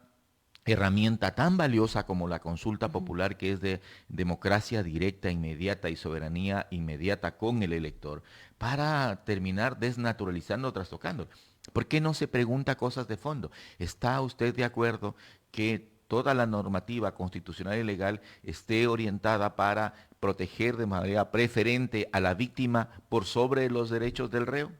Speaker 1: herramienta tan valiosa como la consulta popular, que es de democracia directa, inmediata y soberanía inmediata con el elector, para terminar desnaturalizando o trastocando. ¿Por qué no se pregunta cosas de fondo? ¿Está usted de acuerdo que toda la normativa constitucional y legal esté orientada para proteger de manera preferente a la víctima por sobre los derechos del reo?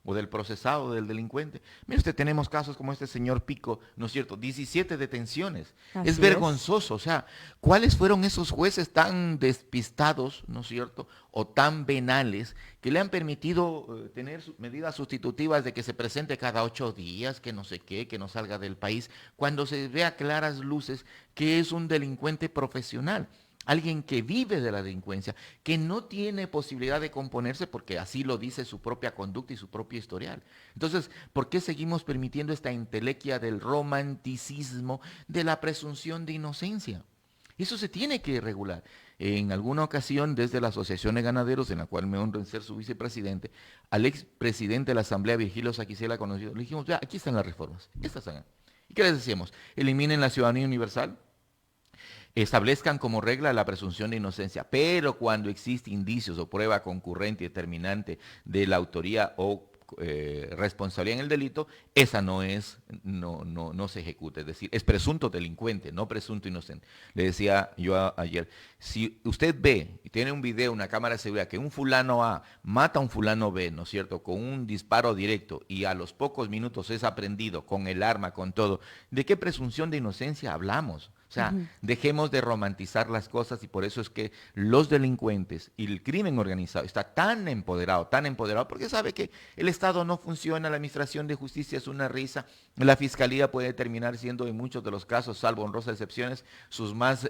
Speaker 1: o del procesado, del delincuente. Mire usted, tenemos casos como este señor Pico, ¿no es cierto? 17 detenciones. Es vergonzoso. O sea, ¿cuáles fueron esos jueces tan despistados, ¿no es cierto? O tan venales que le han permitido tener medidas sustitutivas de que se presente cada 8 días, que no sé qué, que no salga del país, cuando se ve a claras luces que es un delincuente profesional? Alguien que vive de la delincuencia, que no tiene posibilidad de componerse porque así lo dice su propia conducta y su propio historial. Entonces, ¿por qué seguimos permitiendo esta entelequia del romanticismo de la presunción de inocencia? Eso se tiene que regular. En alguna ocasión, desde la Asociación de Ganaderos, en la cual me honro en ser su vicepresidente, al expresidente de la Asamblea, Virgilio Saquicela, conocido, le dijimos, ya, aquí están las reformas. Estas están. ¿Y qué les decíamos? Eliminen la ciudadanía universal, establezcan como regla la presunción de inocencia, pero cuando existe indicios o prueba concurrente y determinante de la autoría o responsabilidad en el delito, esa no se ejecuta, es decir, es presunto delincuente, no presunto inocente. Le decía yo ayer, si usted ve y tiene un video, una cámara de seguridad, que un fulano A mata a un fulano B, ¿no es cierto?, con un disparo directo y a los pocos minutos es aprehendido con el arma, con todo, ¿de qué presunción de inocencia hablamos? O sea, dejemos de romantizar las cosas y por eso es que los delincuentes y el crimen organizado está tan empoderado, porque sabe que el Estado no funciona, la administración de justicia es una risa, la fiscalía puede terminar siendo en muchos de los casos, salvo honrosas excepciones, sus más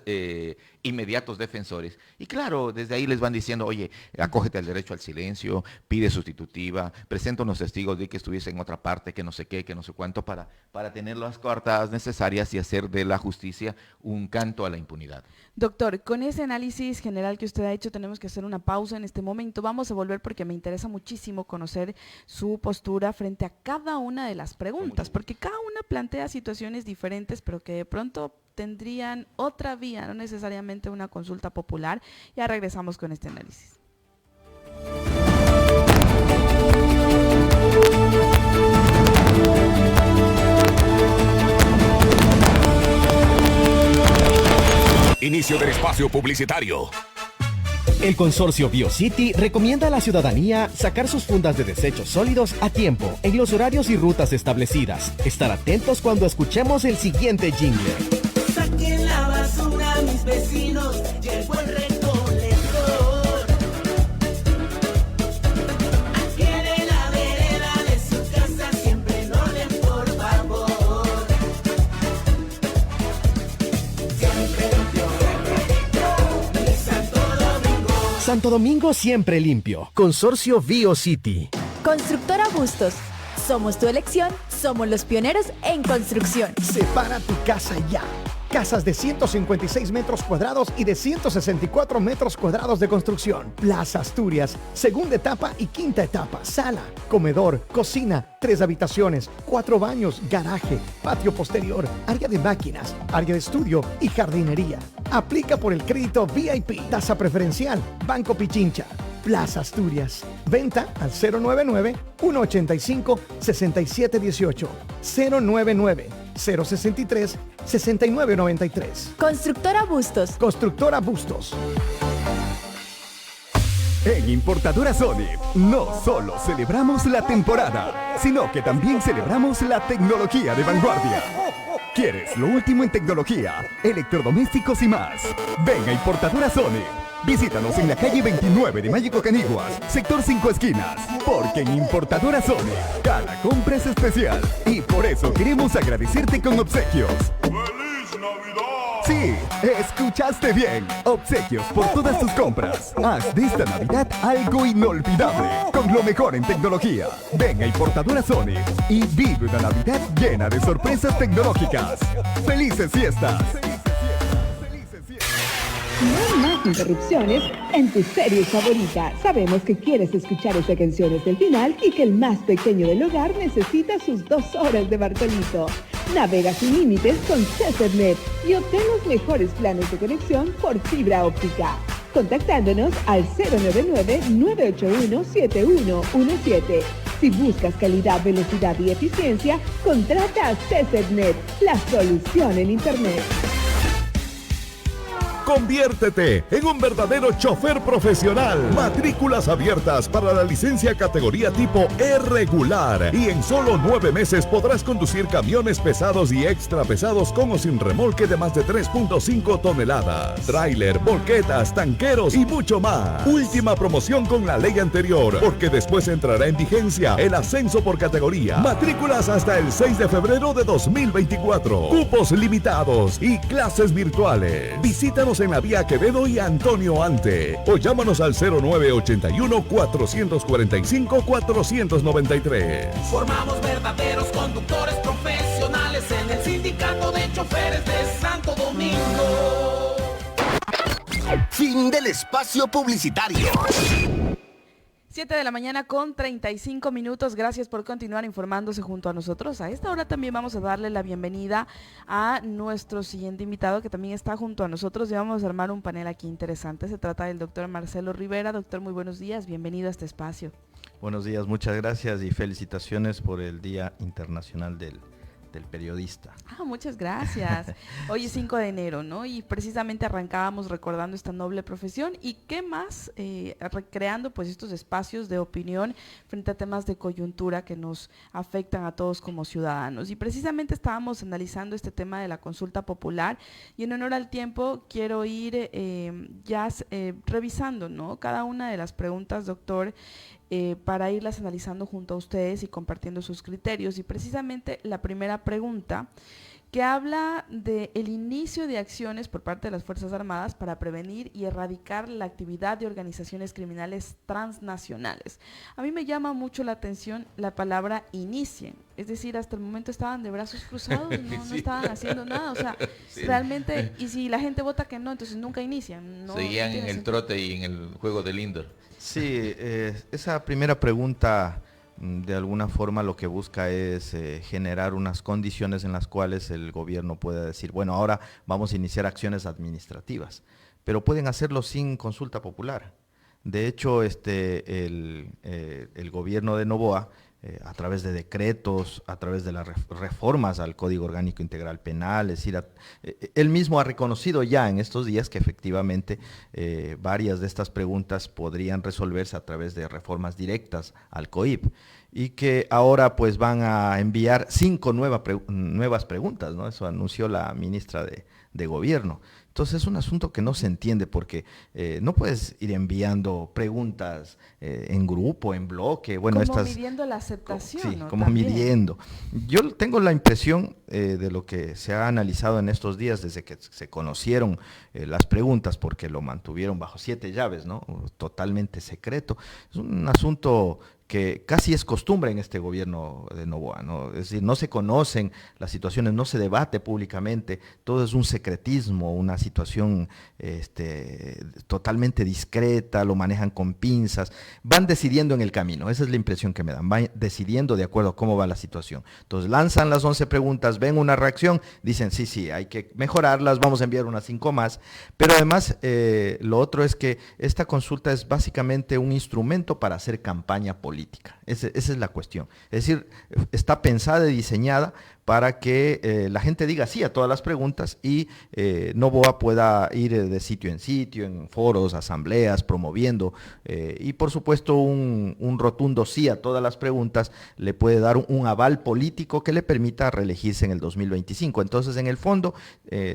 Speaker 1: inmediatos defensores. Y claro, desde ahí les van diciendo, oye, acógete al derecho al silencio, pide sustitutiva, presenta unos testigos de que estuviese en otra parte, que no sé qué, que no sé cuánto, para tener las coartadas necesarias y hacer de la justicia un canto a la impunidad.
Speaker 12: Doctor, con ese análisis general que usted ha hecho, tenemos que hacer una pausa en este momento. Vamos a volver porque me interesa muchísimo conocer su postura frente a cada una de las preguntas, porque cada una plantea situaciones diferentes, pero que de pronto tendrían otra vía, no necesariamente una consulta popular. Ya regresamos con este análisis.
Speaker 10: Inicio del espacio publicitario.
Speaker 2: El consorcio BioCity recomienda a la ciudadanía sacar sus fundas de desechos sólidos a tiempo, en los horarios y rutas establecidas. Estar atentos cuando escuchemos el siguiente jingle.
Speaker 5: Saquen la basura, mis vecinos, llegó el recolector. Aquí en la vereda de su casa siempre donen, por favor. Siempre limpio, de Santo Domingo.
Speaker 2: Santo Domingo siempre limpio. Consorcio BioCity.
Speaker 22: Constructora Bustos. Somos tu elección, somos los pioneros en construcción.
Speaker 23: Separa tu casa ya. Casas de 156 metros cuadrados y de 164 metros cuadrados de construcción. Plaza Asturias, segunda etapa y quinta etapa. Sala, comedor, cocina, 3 habitaciones, 4 baños, garaje, patio posterior, área de máquinas, área de estudio y jardinería. Aplica por el crédito VIP. Tasa preferencial, Banco Pichincha. Plaza Asturias. Venta al 099-185-6718. 099-063-6993.
Speaker 22: Constructora Bustos.
Speaker 23: Constructora Bustos.
Speaker 3: En Importadora Sony no solo celebramos la temporada, sino que también celebramos la tecnología de vanguardia. ¿Quieres lo último en tecnología, electrodomésticos y más? Ven a Importadora Sony. Visítanos en la calle 29 de Mágico Caniguas, sector 5 esquinas, porque en Importadora Sony cada compra es especial y por eso queremos agradecerte con obsequios. ¡Feliz Navidad! Sí, escuchaste bien. Obsequios por todas tus compras. Haz de esta Navidad algo inolvidable con lo mejor en tecnología. Ven a Importadora Sony y vive una Navidad llena de sorpresas tecnológicas. ¡Felices fiestas!
Speaker 24: No hay más interrupciones en tu serie favorita. Sabemos que quieres escuchar esta canción hasta el final y que el más pequeño del hogar necesita sus 2 horas de Bartolito. Navega sin límites con CESERNET y obtén los mejores planes de conexión por fibra óptica. Contactándonos al 099-981-7117. Si buscas calidad, velocidad y eficiencia, contrata a CESERNET, la solución en Internet.
Speaker 4: Conviértete en un verdadero chofer profesional. Matrículas abiertas para la licencia categoría tipo E regular. Y en solo 9 meses podrás conducir camiones pesados y extra pesados con o sin remolque de más de 3.5 toneladas. Tráiler, volquetas, tanqueros y mucho más. Última promoción con la ley anterior, porque después entrará en vigencia el ascenso por categoría. Matrículas hasta el 6 de febrero de 2024. Cupos limitados y clases virtuales. Visítanos en la vía Quevedo y Antonio Ante o llámanos al 0981-445-493.
Speaker 5: Formamos verdaderos conductores profesionales en el Sindicato de Choferes de Santo Domingo.
Speaker 9: Fin del espacio publicitario.
Speaker 12: 7 de la mañana con 35 minutos. Gracias por continuar informándose junto a nosotros. A esta hora también vamos a darle la bienvenida a nuestro siguiente invitado que también está junto a nosotros y vamos a armar un panel aquí interesante. Se trata del doctor Marcelo Rivera. Doctor, muy buenos días. Bienvenido a este espacio.
Speaker 6: Buenos días, muchas gracias y felicitaciones por el Día Internacional del Periodista.
Speaker 12: Muchas gracias. Hoy es 5 de enero, ¿no? Y precisamente arrancábamos recordando esta noble profesión y qué más, recreando pues estos espacios de opinión frente a temas de coyuntura que nos afectan a todos como ciudadanos. Y precisamente estábamos analizando este tema de la consulta popular y en honor al tiempo quiero ir revisando, ¿no? Cada una de las preguntas, doctor, para irlas analizando junto a ustedes y compartiendo sus criterios. Y precisamente la primera pregunta, que habla del inicio de acciones por parte de las Fuerzas Armadas para prevenir y erradicar la actividad de organizaciones criminales transnacionales. A mí me llama mucho la atención la palabra inicien, es decir, hasta el momento estaban de brazos cruzados, no estaban haciendo nada, o sea, realmente, y si la gente vota que no, entonces nunca inician. No,
Speaker 1: seguían en el trote y en el juego del Inder.
Speaker 6: Sí, esa primera pregunta de alguna forma lo que busca es generar unas condiciones en las cuales el gobierno pueda decir, bueno, ahora vamos a iniciar acciones administrativas, pero pueden hacerlo sin consulta popular. De hecho, el gobierno de Noboa, a través de decretos, a través de las reformas al Código Orgánico Integral Penal, es decir, él mismo ha reconocido ya en estos días que efectivamente varias de estas preguntas podrían resolverse a través de reformas directas al COIP y que ahora pues van a enviar 5 nuevas preguntas, ¿no? Eso anunció la ministra de Gobierno. Entonces es un asunto que no se entiende porque no puedes ir enviando preguntas en grupo, en bloque. Bueno,
Speaker 12: como midiendo la aceptación.
Speaker 6: Sí,
Speaker 12: ¿no?
Speaker 6: como
Speaker 12: También.
Speaker 6: midiendo. Yo tengo la impresión de lo que se ha analizado en estos días desde que se conocieron las preguntas, porque lo mantuvieron bajo 7 llaves, ¿no? Totalmente secreto. Es un asunto que casi es costumbre en este gobierno de Noboa, ¿no? Es decir, no se conocen las situaciones, no se debate públicamente, todo es un secretismo, una situación totalmente discreta, lo manejan con pinzas, van decidiendo en el camino, esa es la impresión que me dan, van decidiendo de acuerdo a cómo va la situación. Entonces lanzan las 11 preguntas, ven una reacción, dicen sí, hay que mejorarlas, vamos a enviar unas 5 más, pero además lo otro es que esta consulta es básicamente un instrumento para hacer campaña política. Esa es la cuestión. Es decir, está pensada y diseñada para que la gente diga sí a todas las preguntas y Noboa pueda ir de sitio en foros, asambleas, promoviendo y por supuesto un rotundo sí a todas las preguntas le puede dar un aval político que le permita reelegirse en el 2025. Entonces, en el fondo,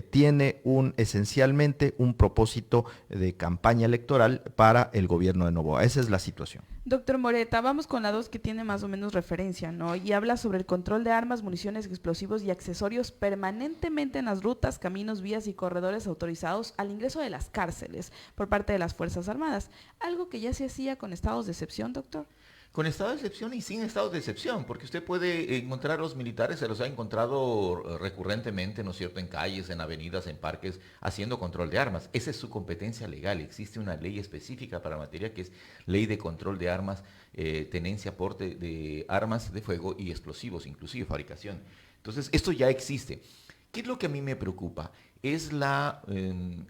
Speaker 6: tiene esencialmente un propósito de campaña electoral para el gobierno de Noboa. Esa es la situación.
Speaker 12: Doctor Moreta, vamos con la 2 que tiene más o menos referencia, ¿no? Y habla sobre el control de armas, municiones, explosivos y accesorios permanentemente en las rutas, caminos, vías y corredores autorizados al ingreso de las cárceles por parte de las Fuerzas Armadas. Algo que ya se hacía con estados de excepción, doctor.
Speaker 1: Con estado de excepción y sin estado de excepción, porque usted puede encontrar a los militares, se los ha encontrado recurrentemente, ¿no es cierto?, en calles, en avenidas, en parques, haciendo control de armas. Esa es su competencia legal. Existe una ley específica para materia que es Ley de Control de Armas, Tenencia, Aporte de Armas de Fuego y Explosivos, inclusive fabricación. Entonces, esto ya existe. ¿Qué es lo que a mí me preocupa? Es la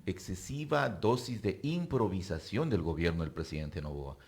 Speaker 1: excesiva dosis de improvisación del gobierno del presidente Noboa.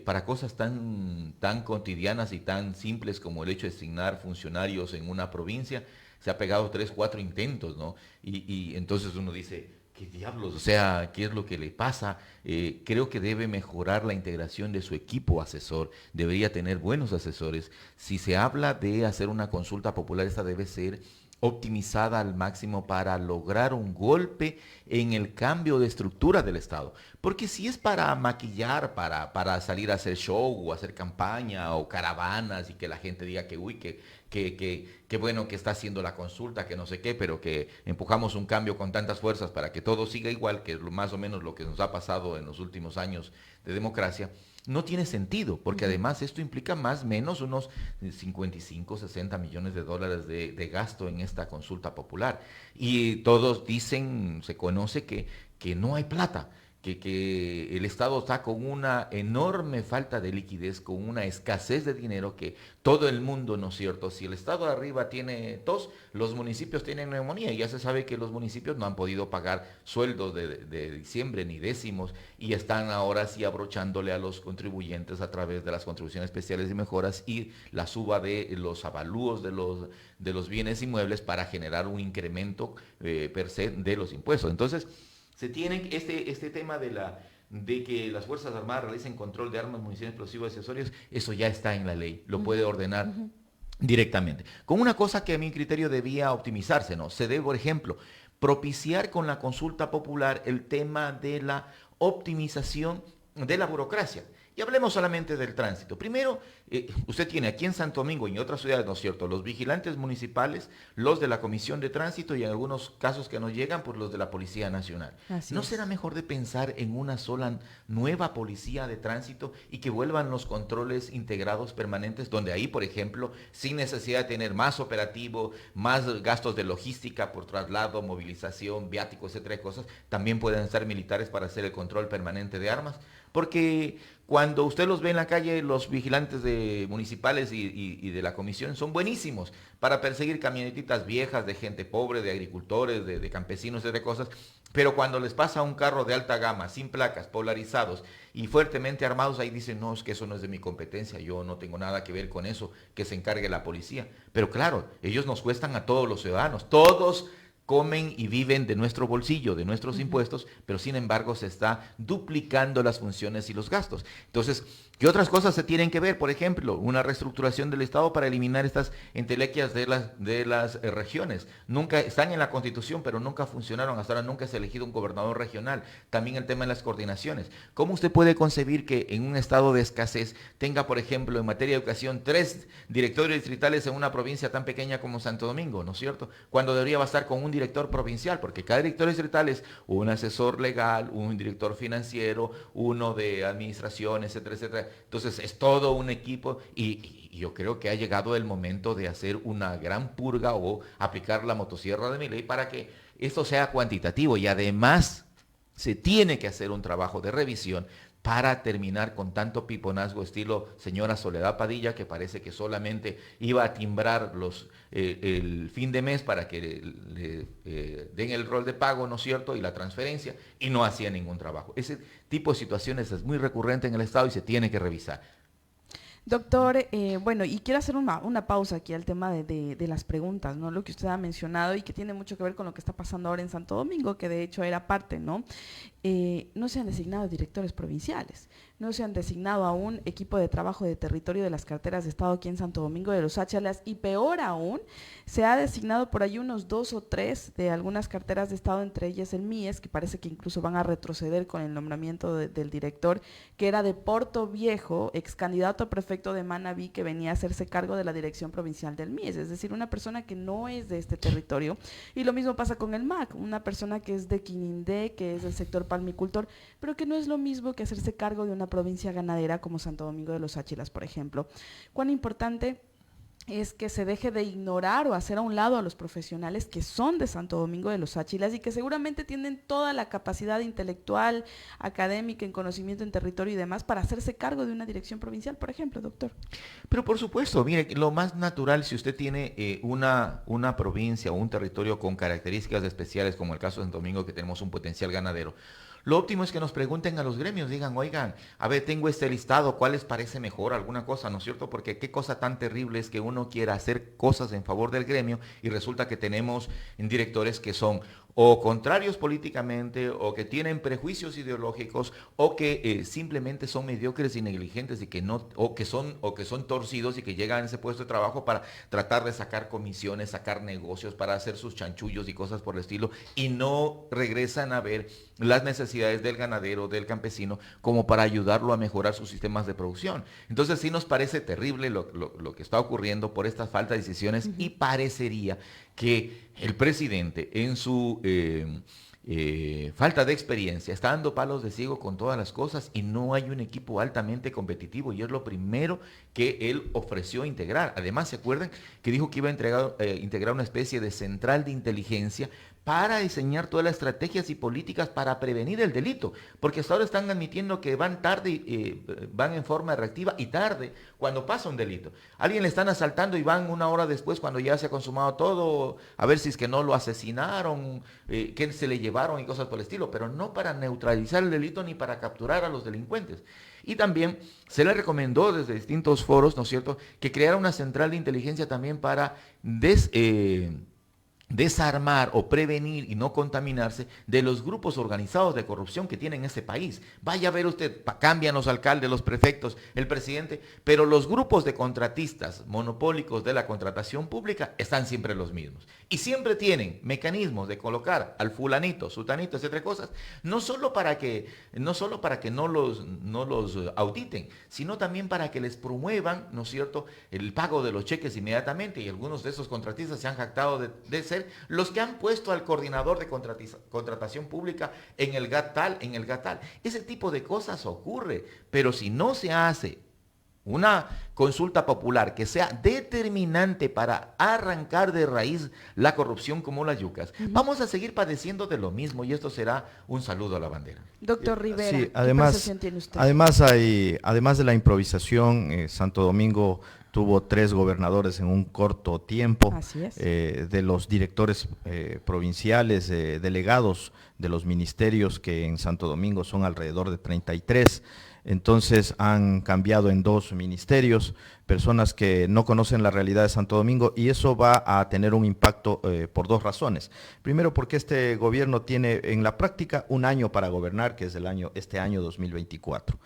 Speaker 1: Para cosas tan cotidianas y tan simples como el hecho de asignar funcionarios en una provincia, se ha pegado 3, 4 intentos, ¿no? Y entonces uno dice, ¿qué diablos? O sea, ¿qué es lo que le pasa? Creo que debe mejorar la integración de su equipo asesor. Debería tener buenos asesores. Si se habla de hacer una consulta popular, esta debe ser optimizada al máximo para lograr un golpe en el cambio de estructura del Estado. Porque si es para maquillar, para salir a hacer show o hacer campaña o caravanas y que la gente diga que uy, que bueno que está haciendo la consulta, que no sé qué, pero que empujamos un cambio con tantas fuerzas para que todo siga igual, que es más o menos lo que nos ha pasado en los últimos años de democracia, no tiene sentido, porque además esto implica más o menos unos 55, 60 millones de dólares de gasto en esta consulta popular. Y todos dicen, se conoce que no hay plata, que el Estado está con una enorme falta de liquidez, con una escasez de dinero que todo el mundo, ¿no es cierto? Si el Estado de arriba tiene tos, los municipios tienen neumonía y ya se sabe que los municipios no han podido pagar sueldos de diciembre ni décimos y están ahora sí abrochándole a los contribuyentes a través de las contribuciones especiales y mejoras y la suba de los avalúos de los bienes inmuebles para generar un incremento per se de los impuestos. Entonces, se tiene este tema de que las Fuerzas Armadas realicen control de armas, municiones, explosivos y accesorios, eso ya está en la ley, lo puede ordenar directamente. Con una cosa que a mi criterio debía optimizarse, ¿no? Se debe, por ejemplo, propiciar con la consulta popular el tema de la optimización de la burocracia. Y hablemos solamente del tránsito. Primero, usted tiene aquí en Santo Domingo y en otras ciudades, ¿no es cierto?, los vigilantes municipales, los de la Comisión de Tránsito y en algunos casos que nos llegan, pues los de la Policía Nacional. ¿No será mejor de pensar en una sola nueva Policía de Tránsito y que vuelvan los controles integrados permanentes, donde ahí, por ejemplo, sin necesidad de tener más operativo, más gastos de logística por traslado, movilización, viáticos, etcétera, cosas, también pueden estar militares para hacer el control permanente de armas? Porque cuando usted los ve en la calle, los vigilantes municipales y de la comisión son buenísimos para perseguir camionetitas viejas de gente pobre, de agricultores, de campesinos, de cosas, pero cuando les pasa un carro de alta gama, sin placas, polarizados y fuertemente armados, ahí dicen, no, es que eso no es de mi competencia, yo no tengo nada que ver con eso, que se encargue la policía. Pero claro, ellos nos cuestan a todos los ciudadanos, todos comen y viven de nuestro bolsillo, de nuestros impuestos, pero sin embargo se está duplicando las funciones y los gastos. Entonces, ¿qué otras cosas se tienen que ver? Por ejemplo, una reestructuración del Estado para eliminar estas entelequias de las regiones. Nunca están en la Constitución, pero nunca funcionaron. Hasta ahora nunca se ha elegido un gobernador regional. También el tema de las coordinaciones. ¿Cómo usted puede concebir que en un estado de escasez tenga, por ejemplo, en materia de educación, 3 directorios distritales en una provincia tan pequeña como Santo Domingo, ¿no es cierto? Cuando debería bastar con un director provincial, porque cada director distrital es un asesor legal, un director financiero, uno de administración, etcétera, etcétera. Entonces es todo un equipo y yo creo que ha llegado el momento de hacer una gran purga o aplicar la motosierra de Milei para que esto sea cuantitativo y además se tiene que hacer un trabajo de revisión para terminar con tanto piponazgo estilo señora Soledad Padilla, que parece que solamente iba a timbrar el fin de mes para que le den el rol de pago, ¿no es cierto?, y la transferencia, y no hacía ningún trabajo. Ese tipo de situaciones es muy recurrente en el Estado y se tiene que revisar.
Speaker 12: Doctor, bueno, y quiero hacer una pausa aquí al tema de las preguntas, ¿no? Lo que usted ha mencionado y que tiene mucho que ver con lo que está pasando ahora en Santo Domingo, que de hecho era parte, ¿no? No se han designado directores provinciales, no se han designado aún equipo de trabajo de territorio de las carteras de Estado aquí en Santo Domingo de los Áchilas y peor aún, se ha designado por ahí unos 2 o 3 de algunas carteras de Estado, entre ellas el MIES, que parece que incluso van a retroceder con el nombramiento del director, que era de Porto Viejo, ex candidato a prefecto de Manabí, que venía a hacerse cargo de la dirección provincial del MIES, es decir, una persona que no es de este territorio. Y lo mismo pasa con el MAC, una persona que es de Quinindé, que es del sector palmicultor, pero que no es lo mismo que hacerse cargo de una provincia ganadera como Santo Domingo de los Áchilas, por ejemplo. ¿Cuán importante es que se deje de ignorar o hacer a un lado a los profesionales que son de Santo Domingo de los Áchilas y que seguramente tienen toda la capacidad intelectual, académica, en conocimiento en territorio y demás para hacerse cargo de una dirección provincial, por ejemplo, doctor?
Speaker 1: Pero por supuesto, mire, lo más natural, si usted tiene una provincia o un territorio con características especiales, como el caso de Santo Domingo, que tenemos un potencial ganadero, lo óptimo es que nos pregunten a los gremios, digan, oigan, a ver, tengo este listado, ¿cuál les parece mejor? Alguna cosa, ¿no es cierto? Porque qué cosa tan terrible es que uno quiera hacer cosas en favor del gremio y resulta que tenemos directores que son o contrarios políticamente, o que tienen prejuicios ideológicos, o que simplemente son mediocres y negligentes y que no, o que son torcidos y que llegan a ese puesto de trabajo para tratar de sacar comisiones, sacar negocios, para hacer sus chanchullos y cosas por el estilo, y no regresan a ver las necesidades del ganadero, del campesino, como para ayudarlo a mejorar sus sistemas de producción. Entonces sí nos parece terrible lo que está ocurriendo por estas faltas de decisiones, y parecería que el presidente en su falta de experiencia está dando palos de ciego con todas las cosas, y no hay un equipo altamente competitivo, y es lo primero que él ofreció integrar. Además, ¿se acuerdan que dijo que iba a integrar una especie de central de inteligencia para diseñar todas las estrategias y políticas para prevenir el delito? Porque hasta ahora están admitiendo que van tarde, van en forma reactiva y tarde cuando pasa un delito. Alguien le están asaltando y van una hora después cuando ya se ha consumado todo, a ver si es que no lo asesinaron, que se le llevaron y cosas por el estilo, pero no para neutralizar el delito ni para capturar a los delincuentes. Y también se le recomendó desde distintos foros, ¿no es cierto?, que creara una central de inteligencia también para desarmar o prevenir y no contaminarse de los grupos organizados de corrupción que tiene en este país. Vaya a ver usted, cambian los alcaldes, los prefectos, el presidente, pero los grupos de contratistas monopólicos de la contratación pública están siempre los mismos. Y siempre tienen mecanismos de colocar al fulanito, sutanito, etcétera, cosas, no solo para que no los auditen, sino también para que les promuevan, ¿no es cierto?, el pago de los cheques inmediatamente, y algunos de esos contratistas se han jactado de ser los que han puesto al coordinador de contratación pública en el GAT-TAL. Ese tipo de cosas ocurre, pero si no se hace una consulta popular que sea determinante para arrancar de raíz la corrupción como las yucas, vamos a seguir padeciendo de lo mismo, y esto será un saludo a la bandera.
Speaker 12: Doctor Rivera,
Speaker 6: sí,
Speaker 12: ¿qué percepción tiene usted?
Speaker 6: Además de la improvisación, Santo Domingo tuvo 3 gobernadores en un corto tiempo.
Speaker 12: Así es.
Speaker 6: De los directores provinciales, delegados de los ministerios, que en Santo Domingo son alrededor de 33. Entonces han cambiado en 2 ministerios, personas que no conocen la realidad de Santo Domingo, y eso va a tener un impacto por 2 razones. Primero, porque este gobierno tiene en la práctica un año para gobernar, que es este año 2024.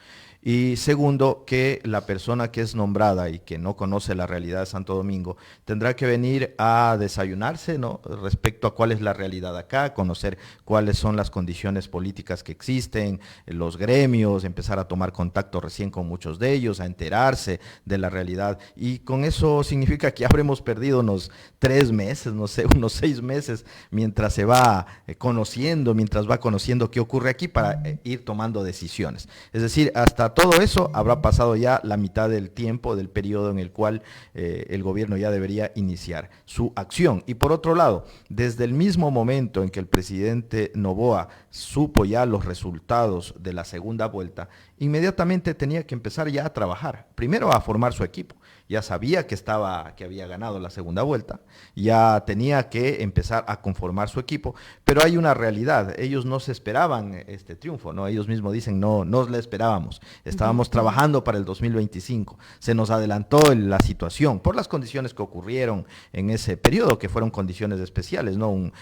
Speaker 6: Y segundo, que la persona que es nombrada y que no conoce la realidad de Santo Domingo tendrá que venir a desayunarse, ¿no?, respecto a cuál es la realidad acá, conocer cuáles son las condiciones políticas que existen, los gremios, empezar a tomar contacto recién con muchos de ellos, a enterarse de la realidad. Y con eso significa que habremos perdido unos 3 meses, no sé, unos 6 meses, mientras se va conociendo, qué ocurre aquí, para ir tomando decisiones. Es decir, hasta todo eso habrá pasado ya la mitad del tiempo, del periodo en el cual el gobierno ya debería iniciar su acción. Y por otro lado, desde el mismo momento en que el presidente Noboa supo ya los resultados de la segunda vuelta, inmediatamente tenía que empezar ya a trabajar, primero a formar su equipo. Ya sabía que había ganado la segunda vuelta, ya tenía que empezar a conformar su equipo, pero hay una realidad: ellos no se esperaban este triunfo, ¿no? Ellos mismos dicen, no nos la esperábamos, estábamos trabajando para el 2025, se nos adelantó la situación por las condiciones que ocurrieron en ese periodo, que fueron condiciones especiales, ¿no? Un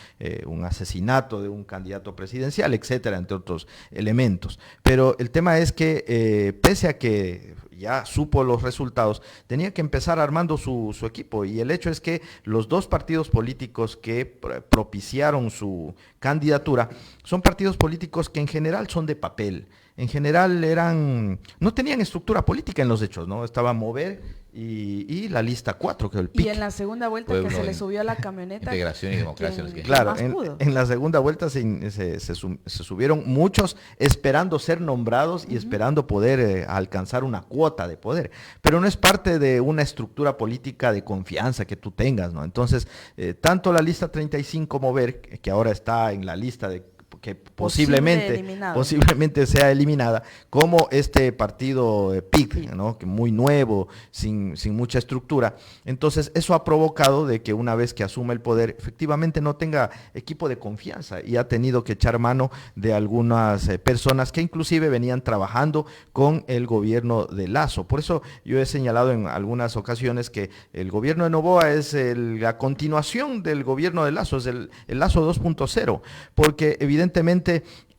Speaker 6: asesinato de un candidato presidencial, etcétera, entre otros elementos. Pero el tema es que pese a que ya supo los resultados, tenía que empezar armando su equipo, y el hecho es que los 2 partidos políticos que propiciaron su candidatura son partidos políticos que en general son de papel, en general no tenían estructura política en los hechos, ¿no? Estaba Mover y la lista 4, que es el PIC.
Speaker 12: Y en la segunda vuelta, que se le subió a la camioneta.
Speaker 1: Integración y democracia.
Speaker 6: Claro, en la segunda vuelta se subieron muchos esperando ser nombrados y esperando poder alcanzar una cuota de poder, pero no es parte de una estructura política de confianza que tú tengas, ¿no? Entonces, tanto la lista 35 Mover, que ahora está en la lista que posiblemente sea eliminada, como este partido PIC, ¿no? Que muy nuevo, sin mucha estructura. Entonces, eso ha provocado de que una vez que asume el poder, efectivamente no tenga equipo de confianza y ha tenido que echar mano de algunas personas que inclusive venían trabajando con el gobierno de Lasso. Por eso yo he señalado en algunas ocasiones que el gobierno de Noboa es la continuación del gobierno de Lasso, es el Lasso 2.0, porque evidentemente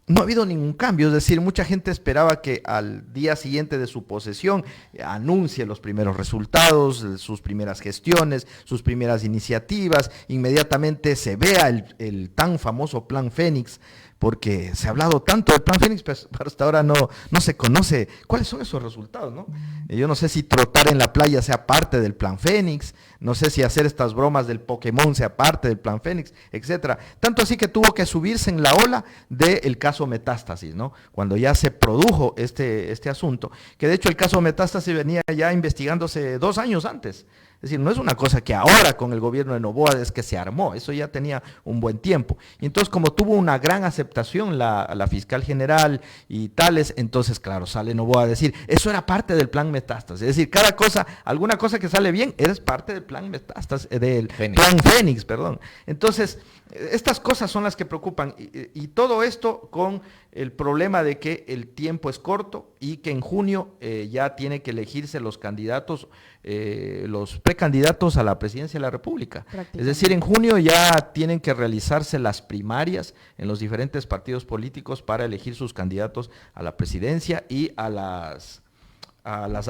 Speaker 6: no ha habido ningún cambio, es decir, mucha gente esperaba que al día siguiente de su posesión anuncie los primeros resultados, sus primeras gestiones, sus primeras iniciativas, inmediatamente se vea el tan famoso Plan Fénix, porque se ha hablado tanto del Plan Fénix, pero hasta ahora no se conoce cuáles son esos resultados, ¿no? Yo no sé si trotar en la playa sea parte del Plan Fénix, no sé si hacer estas bromas del Pokémon sea parte del Plan Fénix, etcétera. Tanto así que tuvo que subirse en la ola del caso Metástasis, ¿no? Cuando ya se produjo este asunto, que de hecho el caso Metástasis venía ya investigándose 2 años antes. Es decir, no es una cosa que ahora con el gobierno de Noboa es que se armó, eso ya tenía un buen tiempo. Y entonces, como tuvo una gran aceptación la fiscal general y tales, entonces, claro, sale Noboa a decir, eso era parte del Plan Metástasis. Es decir, cada cosa, alguna cosa que sale bien, eres parte del Plan Metástasis, del Plan Fénix, perdón. Entonces, estas cosas son las que preocupan y todo esto con el problema de que el tiempo es corto y que en junio ya tiene que elegirse los candidatos, los precandidatos a la presidencia de la República. Es decir, en junio ya tienen que realizarse las primarias en los diferentes partidos políticos para elegir sus candidatos a la presidencia y a la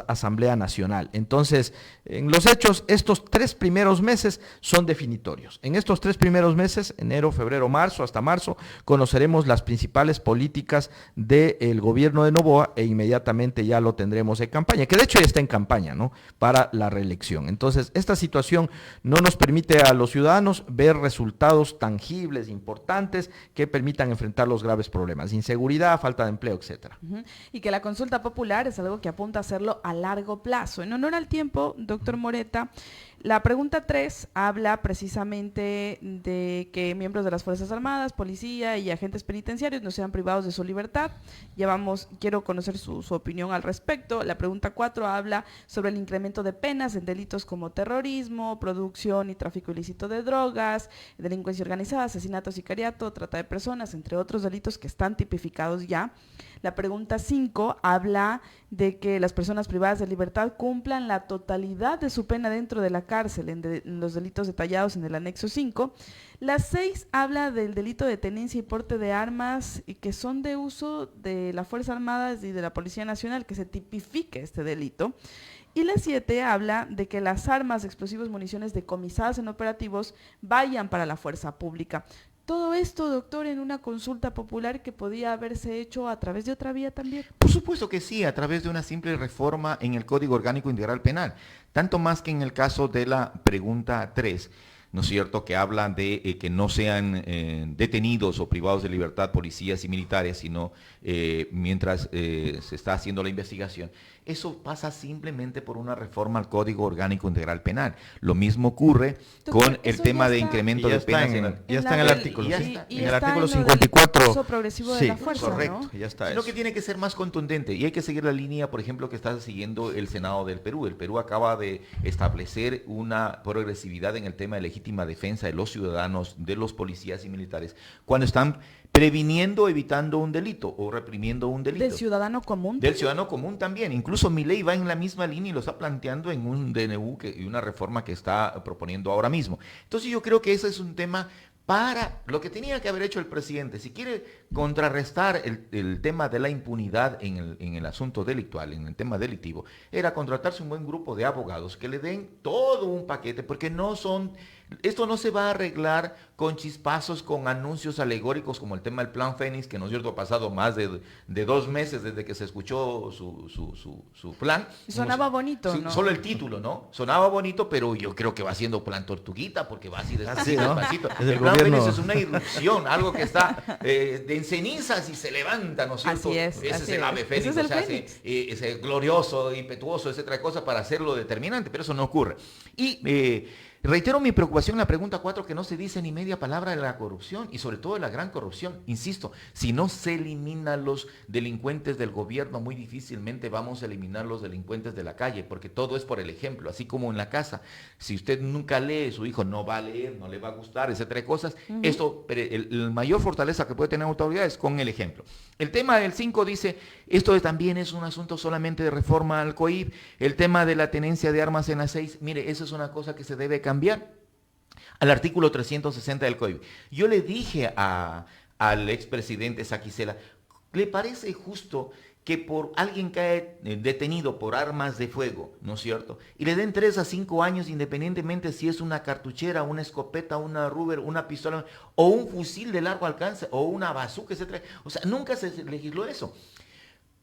Speaker 6: Asamblea Nacional. Entonces, en los hechos, estos 3 primeros meses son definitorios. En estos 3 primeros meses, enero, febrero, marzo, hasta marzo, conoceremos las principales políticas del gobierno de Noboa e inmediatamente ya lo tendremos en campaña, que de hecho ya está en campaña, ¿no? Para la reelección. Entonces, esta situación no nos permite a los ciudadanos ver resultados tangibles, importantes, que permitan enfrentar los graves problemas, inseguridad, falta de empleo, etcétera.
Speaker 12: Y que la consulta popular es algo que apunta a hacerlo a largo plazo. En honor al tiempo, doctor Moreta, la pregunta 3 habla precisamente de que miembros de las Fuerzas Armadas, policía y agentes penitenciarios no sean privados de su libertad. Quiero conocer su opinión al respecto. La pregunta 4 habla sobre el incremento de penas en delitos como terrorismo, producción y tráfico ilícito de drogas, delincuencia organizada, asesinato, sicariato, trata de personas, entre otros delitos que están tipificados ya. La pregunta 5 habla de que las personas privadas de libertad cumplan la totalidad de su pena dentro de la cárcel en los delitos detallados en el anexo 5. La 6 habla del delito de tenencia y porte de armas y que son de uso de las Fuerzas Armadas y de la Policía Nacional, que se tipifique este delito. Y la 7 habla de que las armas, explosivos, municiones decomisadas en operativos vayan para la fuerza pública. Todo esto, doctor, en una consulta popular que podía haberse hecho a través de otra vía también.
Speaker 1: Por supuesto que sí, a través de una simple reforma en el Código Orgánico Integral Penal. Tanto más que en el caso de la pregunta 3, ¿no es cierto?, que habla de que no sean detenidos o privados de libertad policías y militares, sino mientras se está haciendo la investigación. Eso pasa simplemente por una reforma al Código Orgánico Integral Penal. Lo mismo ocurre con el tema de incremento de penas.
Speaker 6: Ya está en el artículo. En el artículo 54.
Speaker 12: Uso progresivo de la fuerza,
Speaker 1: correcto.
Speaker 12: ¿no?
Speaker 1: Ya está. Sino que tiene que ser más contundente y hay que seguir la línea, por ejemplo, que está siguiendo el Senado del Perú. El Perú acaba de establecer una progresividad en el tema de legítima defensa de los ciudadanos, de los policías y militares, cuando están previniendo, evitando un delito o reprimiendo un delito.
Speaker 12: ¿Del ciudadano común?
Speaker 1: Del ciudadano común también. Incluso Milei va en la misma línea y lo está planteando en un DNU y una reforma que está proponiendo ahora mismo. Entonces yo creo que ese es un tema para lo que tenía que haber hecho el presidente. Si quiere contrarrestar el tema de la impunidad en el asunto delictual, en el tema delictivo, era contratarse un buen grupo de abogados que le den todo un paquete, porque esto no se va a arreglar con chispazos, con anuncios alegóricos como el tema del Plan Fénix, que no es cierto, ha pasado más de 2 meses desde que se escuchó su plan.
Speaker 12: Sonaba bonito, ¿no?
Speaker 1: Solo el título, ¿no? Sonaba bonito, pero yo creo que va siendo plan tortuguita, porque va así despacito, ¿no? Despacito. El Plan Fénix es una irrupción, algo que está en cenizas y se levanta, ¿no es cierto?
Speaker 12: Así es.
Speaker 1: Ese es el ave fénix,
Speaker 12: Ese es el fénix.
Speaker 1: Ese glorioso, impetuoso, etcétera cosa, para hacerlo determinante, pero eso no ocurre. Y Reitero mi preocupación en la pregunta 4, que no se dice ni media palabra de la corrupción y sobre todo de la gran corrupción. Insisto, si no se eliminan los delincuentes del gobierno, muy difícilmente vamos a eliminar los delincuentes de la calle, porque todo es por el ejemplo, así como en la casa. Si usted nunca lee, su hijo no va a leer, no le va a gustar, etcétera, cosas. Esto, el mayor fortaleza que puede tener autoridad es con el ejemplo. El tema del 5 dice, esto también es un asunto solamente de reforma al COIP. El tema de la tenencia de armas en la 6, mire, eso es una cosa que se debe cambiar al artículo 360 del COIP. Yo le dije al expresidente Saquicela, ¿le parece justo que por alguien cae detenido por armas de fuego, ¿no es cierto? Y le den 3 a 5 años independientemente si es una cartuchera, una escopeta, una Ruger, una pistola, o un fusil de largo alcance, o una bazooka, etc. O sea, nunca se legisló eso.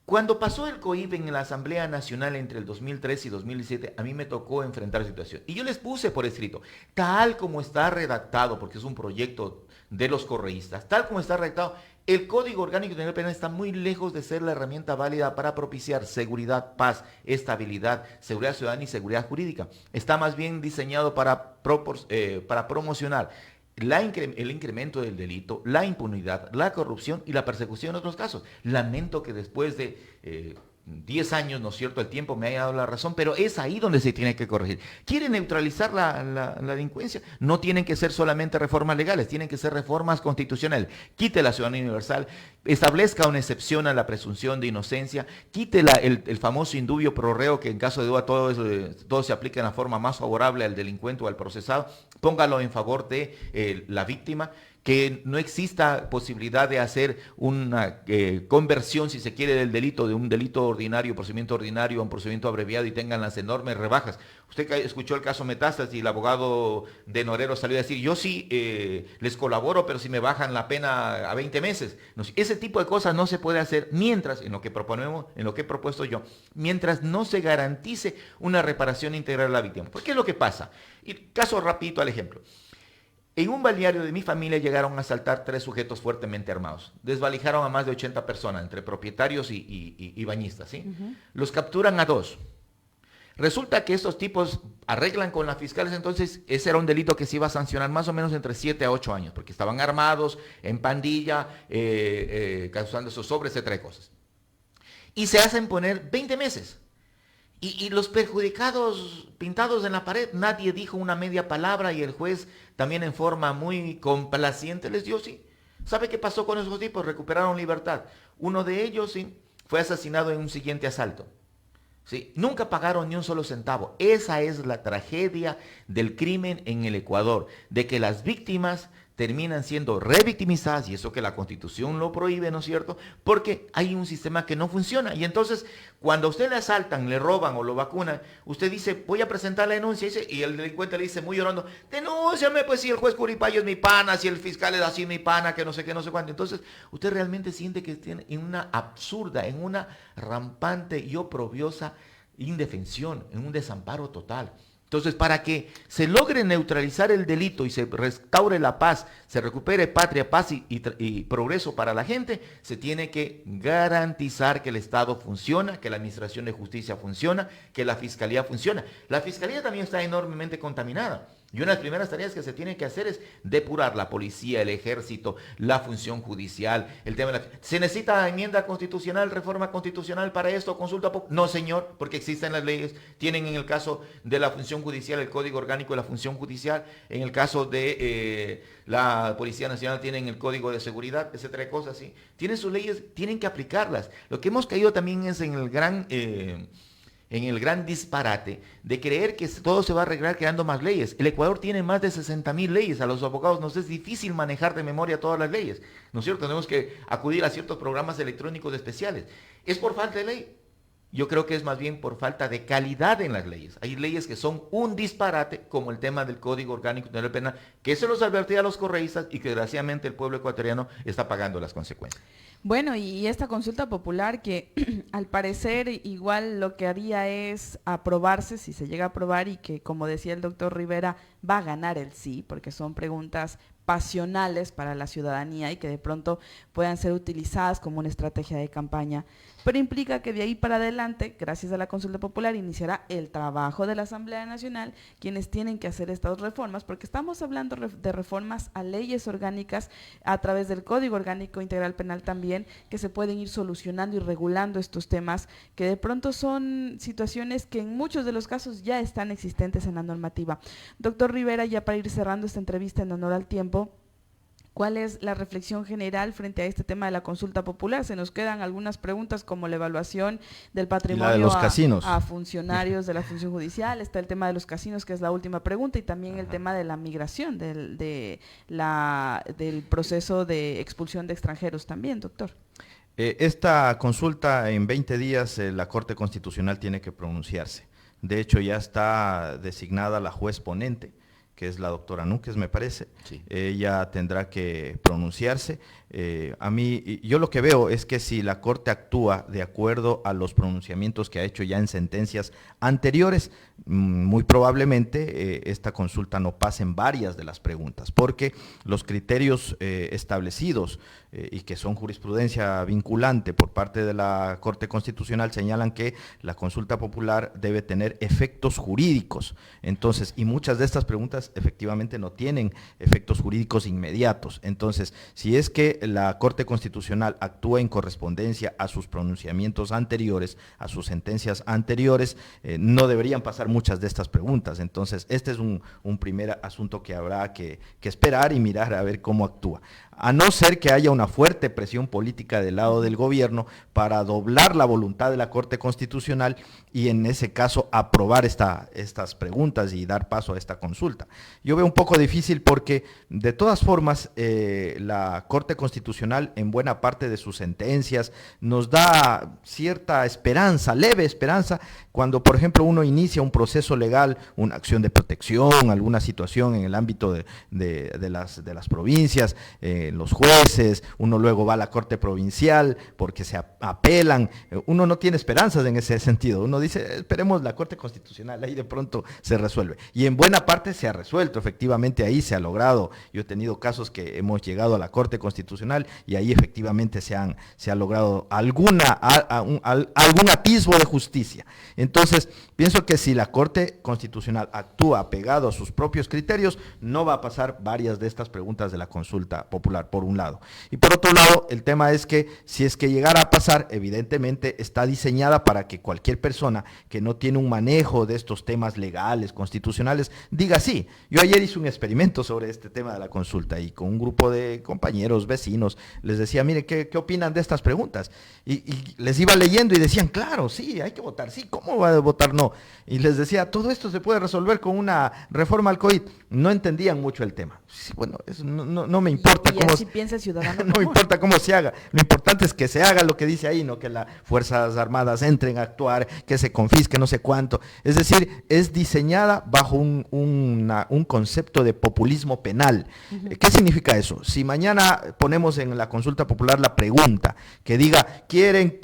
Speaker 1: Cuando pasó el COIP en la Asamblea Nacional entre el 2003 y 2017, a mí me tocó enfrentar la situación. Y yo les puse por escrito, tal como está redactado, porque es un proyecto de los correístas, tal como está redactado, el Código Orgánico de Penal está muy lejos de ser la herramienta válida para propiciar seguridad, paz, estabilidad, seguridad ciudadana y seguridad jurídica. Está más bien diseñado para promocionar el incremento del delito, la impunidad, la corrupción y la persecución en otros casos. Lamento que después de 10 años, ¿no es cierto?, el tiempo me haya dado la razón, pero es ahí donde se tiene que corregir. ¿Quieren neutralizar la delincuencia? No tienen que ser solamente reformas legales, tienen que ser reformas constitucionales. Quite la ciudadanía universal, establezca una excepción a la presunción de inocencia, quite el famoso indubio pro reo, que en caso de duda todo se aplica en la forma más favorable al delincuente o al procesado, póngalo en favor de la víctima, que no exista posibilidad de hacer una conversión, si se quiere, del delito, de un delito ordinario, procedimiento ordinario a un procedimiento abreviado y tengan las enormes rebajas. Usted escuchó el caso Metástasis y el abogado de Norero salió a decir, yo sí les colaboro, pero si me bajan la pena a 20 meses. No, ese tipo de cosas no se puede hacer mientras, en lo que proponemos, en lo que he propuesto yo, mientras no se garantice una reparación integral a la víctima. ¿Por qué es lo que pasa? Y caso rapidito al ejemplo. En un balneario de mi familia llegaron a asaltar 3 sujetos fuertemente armados. Desvalijaron a más de 80 personas, entre propietarios y bañistas, ¿sí? Los capturan a 2. Resulta que estos tipos arreglan con las fiscales, entonces ese era un delito que se iba a sancionar más o menos entre 7 a 8 años, porque estaban armados, en pandilla, causando esos sobres, etcétera, cosas. Y se hacen poner 20 meses. Y los perjudicados pintados en la pared, nadie dijo una media palabra y el juez también en forma muy complaciente les dio sí. ¿Sabe qué pasó con esos tipos? Recuperaron libertad. Uno de ellos sí fue asesinado en un siguiente asalto. ¿Sí? Nunca pagaron ni un solo centavo. Esa es la tragedia del crimen en el Ecuador, de que las víctimas terminan siendo revictimizadas, y eso que la Constitución lo prohíbe, ¿no es cierto? Porque hay un sistema que no funciona. Y entonces, cuando a usted le asaltan, le roban o lo vacunan, usted dice, voy a presentar la denuncia, y el delincuente le dice muy llorando, denúnciame, pues si el juez Curipayo es mi pana, si el fiscal es así mi pana, que no sé qué, no sé cuánto. Entonces, usted realmente siente que tiene en una absurda, en una rampante y oprobiosa indefensión, en un desamparo total. Entonces, para que se logre neutralizar el delito y se restaure la paz, se recupere patria, paz y progreso para la gente, se tiene que garantizar que el Estado funciona, que la Administración de Justicia funciona, que la Fiscalía funciona. La Fiscalía también está enormemente contaminada. Y una de las primeras tareas que se tiene que hacer es depurar la policía, el ejército, la función judicial, el tema de la... ¿Se necesita enmienda constitucional, reforma constitucional para esto, consulta popular? No, señor, porque existen las leyes. Tienen en el caso de la función judicial el Código Orgánico de la Función Judicial, en el caso de la Policía Nacional tienen el Código de Seguridad, etcétera, cosas así. Tienen sus leyes, tienen que aplicarlas. Lo que hemos caído también es en el gran disparate de creer que todo se va a arreglar creando más leyes. El Ecuador tiene más de 60,000 leyes. A los abogados nos es difícil manejar de memoria todas las leyes, ¿no es cierto? Tenemos que acudir a ciertos programas electrónicos especiales. ¿Es por falta de ley? Yo creo que es más bien por falta de calidad en las leyes. Hay leyes que son un disparate, como el tema del Código Orgánico de la Penal, que se los advertía a los correístas y que desgraciadamente el pueblo ecuatoriano está pagando las consecuencias.
Speaker 12: Bueno, y esta consulta popular que al parecer igual lo que haría es aprobarse, si se llega a aprobar, y que, como decía el doctor Rivera, va a ganar el sí, porque son preguntas pasionales para la ciudadanía y que de pronto puedan ser utilizadas como una estrategia de campaña, pero implica que de ahí para adelante, gracias a la consulta popular, iniciará el trabajo de la Asamblea Nacional, quienes tienen que hacer estas reformas, porque estamos hablando de reformas a leyes orgánicas a través del Código Orgánico Integral Penal también, que se pueden ir solucionando y regulando estos temas, que de pronto son situaciones que en muchos de los casos ya están existentes en la normativa. Doctor Rivera, ya para ir cerrando esta entrevista en honor al tiempo, ¿cuál es la reflexión general frente a este tema de la consulta popular? Se nos quedan algunas preguntas como la evaluación del patrimonio
Speaker 6: de los casinos.
Speaker 12: A funcionarios de la función judicial, está el tema de los casinos, que es la última pregunta, y también el tema de la migración, del proceso de expulsión de extranjeros también, doctor.
Speaker 6: Esta consulta en 20 días la Corte Constitucional tiene que pronunciarse. De hecho, ya está designada la juez ponente, que es la doctora Núñez, me parece. Sí. Ella tendrá que pronunciarse. Yo lo que veo es que si la Corte actúa de acuerdo a los pronunciamientos que ha hecho ya en sentencias anteriores, muy probablemente esta consulta no pase en varias de las preguntas, porque los criterios establecidos y que son jurisprudencia vinculante por parte de la Corte Constitucional señalan que la consulta popular debe tener efectos jurídicos. Entonces, y muchas de estas preguntas efectivamente no tienen efectos jurídicos inmediatos. Entonces, si es que la Corte Constitucional actúa en correspondencia a sus pronunciamientos anteriores, a sus sentencias anteriores, no deberían pasar muchas de estas preguntas. Entonces, este es un primer asunto que habrá que esperar y mirar a ver cómo actúa. A no ser que haya una fuerte presión política del lado del gobierno para doblar la voluntad de la Corte Constitucional y en ese caso aprobar estas preguntas y dar paso a esta consulta. Yo veo un poco difícil porque de todas formas la Corte Constitucional en buena parte de sus sentencias nos da cierta esperanza, leve esperanza, cuando por ejemplo uno inicia un proceso legal, una acción de protección, alguna situación en el ámbito de las provincias, los jueces, uno luego va a la Corte Provincial porque se apelan, uno no tiene esperanzas en ese sentido, uno dice, esperemos la Corte Constitucional, ahí de pronto se resuelve. Y en buena parte se ha resuelto, efectivamente ahí se ha logrado. Yo he tenido casos que hemos llegado a la Corte Constitucional y ahí efectivamente se ha logrado algún atisbo de justicia. Entonces, pienso que si la Corte Constitucional actúa pegado a sus propios criterios, no va a pasar varias de estas preguntas de la consulta popular, por un lado. Y por otro lado, el tema es que si es que llegara a pasar, evidentemente está diseñada para que cualquier persona que no tiene un manejo de estos temas legales, constitucionales, diga sí. Yo ayer hice un experimento sobre este tema de la consulta y con un grupo de compañeros, vecinos, les decía, mire, ¿qué opinan de estas preguntas? Y les iba leyendo y decían, claro, sí, hay que votar, sí, ¿cómo va a votar no? Y les decía, todo esto se puede resolver con una reforma al COVID. No entendían mucho el tema. Sí, bueno, eso no me importa cómo
Speaker 12: si piensa el ciudadano.
Speaker 6: No me importa cómo se haga. Lo importante es que se haga lo que dice ahí, no que las Fuerzas Armadas entren a actuar, que se confisque no sé cuánto. Es decir, es diseñada bajo un concepto de populismo penal. ¿Qué significa eso? Si mañana ponemos en la consulta popular la pregunta que diga, ¿quieren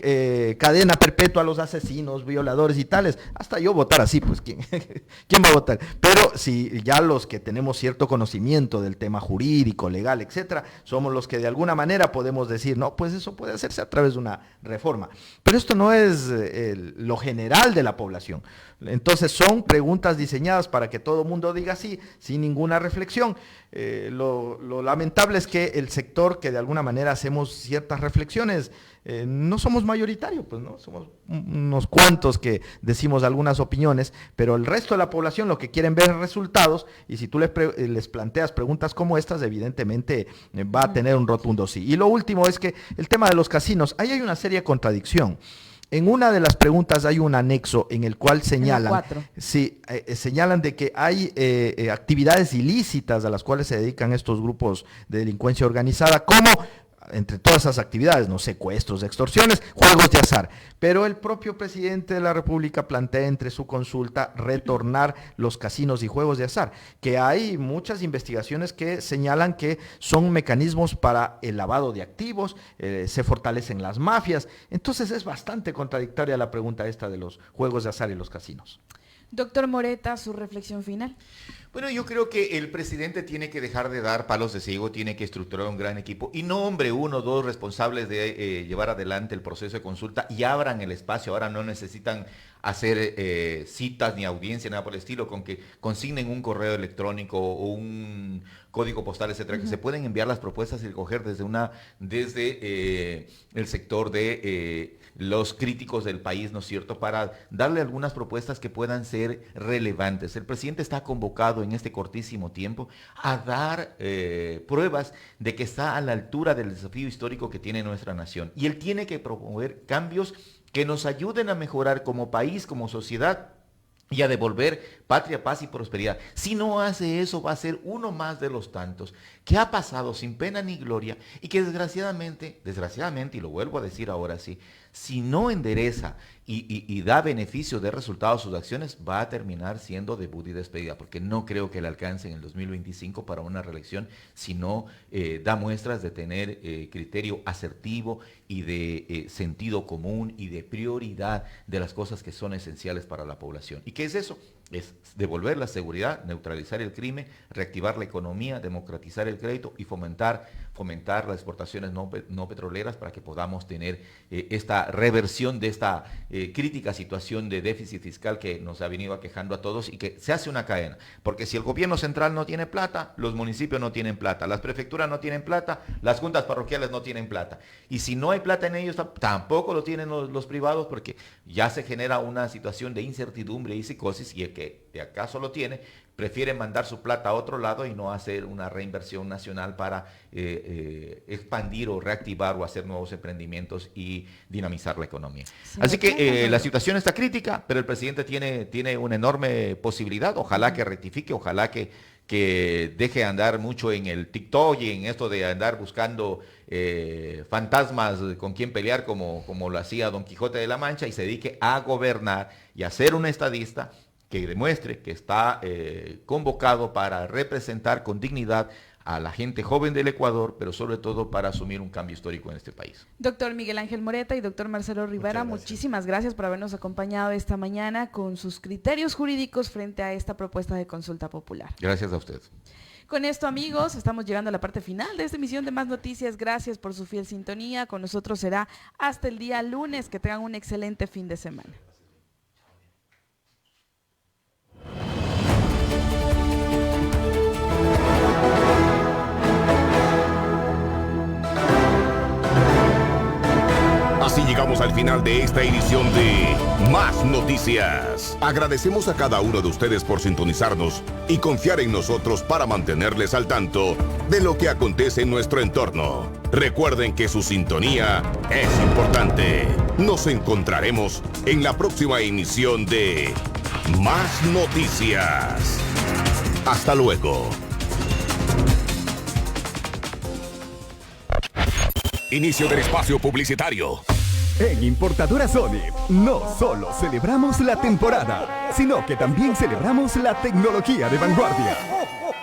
Speaker 6: cadena perpetua a los asesinos, violadores y tales? Hasta yo votar así, pues ¿quién va a votar? Pero si ya los que tenemos cierto conocimiento del tema jurídico, legal, etcétera, somos los que de alguna manera podemos decir, no, pues eso puede hacerse a través de una reforma. Pero esto no es lo general de la población. Entonces son preguntas diseñadas para que todo el mundo diga sí, sin ninguna reflexión. Lo lamentable es que el sector que de alguna manera hacemos ciertas reflexiones, no somos mayoritarios, pues no, somos unos cuantos que decimos algunas opiniones, pero el resto de la población lo que quieren ver es resultados, y si tú les planteas preguntas como estas, evidentemente va a tener un rotundo sí. Y lo último es que el tema de los casinos, ahí hay una seria contradicción. En una de las preguntas hay un anexo en el cual señalan, señalan de que hay actividades ilícitas a las cuales se dedican estos grupos de delincuencia organizada, como entre todas esas actividades, no secuestros, extorsiones, juegos de azar. Pero el propio presidente de la República plantea entre su consulta retornar los casinos y juegos de azar, que hay muchas investigaciones que señalan que son mecanismos para el lavado de activos, se fortalecen las mafias. Entonces es bastante contradictoria la pregunta esta de los juegos de azar y los casinos.
Speaker 12: Doctor Moreta, su reflexión final.
Speaker 1: Bueno, yo creo que el presidente tiene que dejar de dar palos de ciego, tiene que estructurar un gran equipo y nombre 1 o 2 responsables de llevar adelante el proceso de consulta y abran el espacio. Ahora no necesitan hacer citas ni audiencia, nada por el estilo, con que consignen un correo electrónico o un código postal, etcétera, que se pueden enviar las propuestas y recoger desde el sector de los críticos del país, ¿no es cierto?, para darle algunas propuestas que puedan ser relevantes. El presidente está convocado en este cortísimo tiempo a dar pruebas de que está a la altura del desafío histórico que tiene nuestra nación. Y él tiene que promover cambios que nos ayuden a mejorar como país, como sociedad, y a devolver patria, paz y prosperidad. Si no hace eso, va a ser uno más de los tantos que ha pasado sin pena ni gloria y que desgraciadamente, y lo vuelvo a decir ahora sí, si no endereza y da beneficio de resultados a sus acciones, va a terminar siendo debut y despedida, porque no creo que le alcance en el 2025 para una reelección, si no da muestras de tener criterio asertivo y de sentido común y de prioridad de las cosas que son esenciales para la población. ¿Y qué es eso? Es devolver la seguridad, neutralizar el crimen, reactivar la economía, democratizar el crédito y fomentar las exportaciones no petroleras para que podamos tener esta reversión de esta crítica situación de déficit fiscal que nos ha venido aquejando a todos y que se hace una cadena. Porque si el gobierno central no tiene plata, los municipios no tienen plata, las prefecturas no tienen plata, las juntas parroquiales no tienen plata. Y si no hay plata en ellos, tampoco lo tienen los privados, porque ya se genera una situación de incertidumbre y psicosis, y el que de acaso lo tiene, prefiere mandar su plata a otro lado y no hacer una reinversión nacional para expandir o reactivar o hacer nuevos emprendimientos y dinamizar la economía. Así que la situación está crítica, pero el presidente tiene una enorme posibilidad. Ojalá que rectifique, ojalá que deje de andar mucho en el TikTok y en esto de andar buscando fantasmas con quien pelear como lo hacía Don Quijote de la Mancha, y se dedique a gobernar y a ser un estadista que demuestre que está convocado para representar con dignidad a la gente joven del Ecuador, pero sobre todo para asumir un cambio histórico en este país.
Speaker 12: Doctor Miguel Ángel Moreta y doctor Marcelo Rivera, muchísimas gracias por habernos acompañado esta mañana con sus criterios jurídicos frente a esta propuesta de consulta popular.
Speaker 1: Gracias a usted.
Speaker 12: Con esto, amigos, estamos llegando a la parte final de esta emisión de Más Noticias. Gracias por su fiel sintonía. Con nosotros será hasta el día lunes. Que tengan un excelente fin de semana.
Speaker 10: Así llegamos al final de esta edición de Más Noticias. Agradecemos a cada uno de ustedes por sintonizarnos y confiar en nosotros para mantenerles al tanto de lo que acontece en nuestro entorno. Recuerden que su sintonía es importante. Nos encontraremos en la próxima emisión de Más Noticias. Hasta luego. Inicio del espacio publicitario.
Speaker 3: En Importadora Sony no solo celebramos la temporada, sino que también celebramos la tecnología de vanguardia.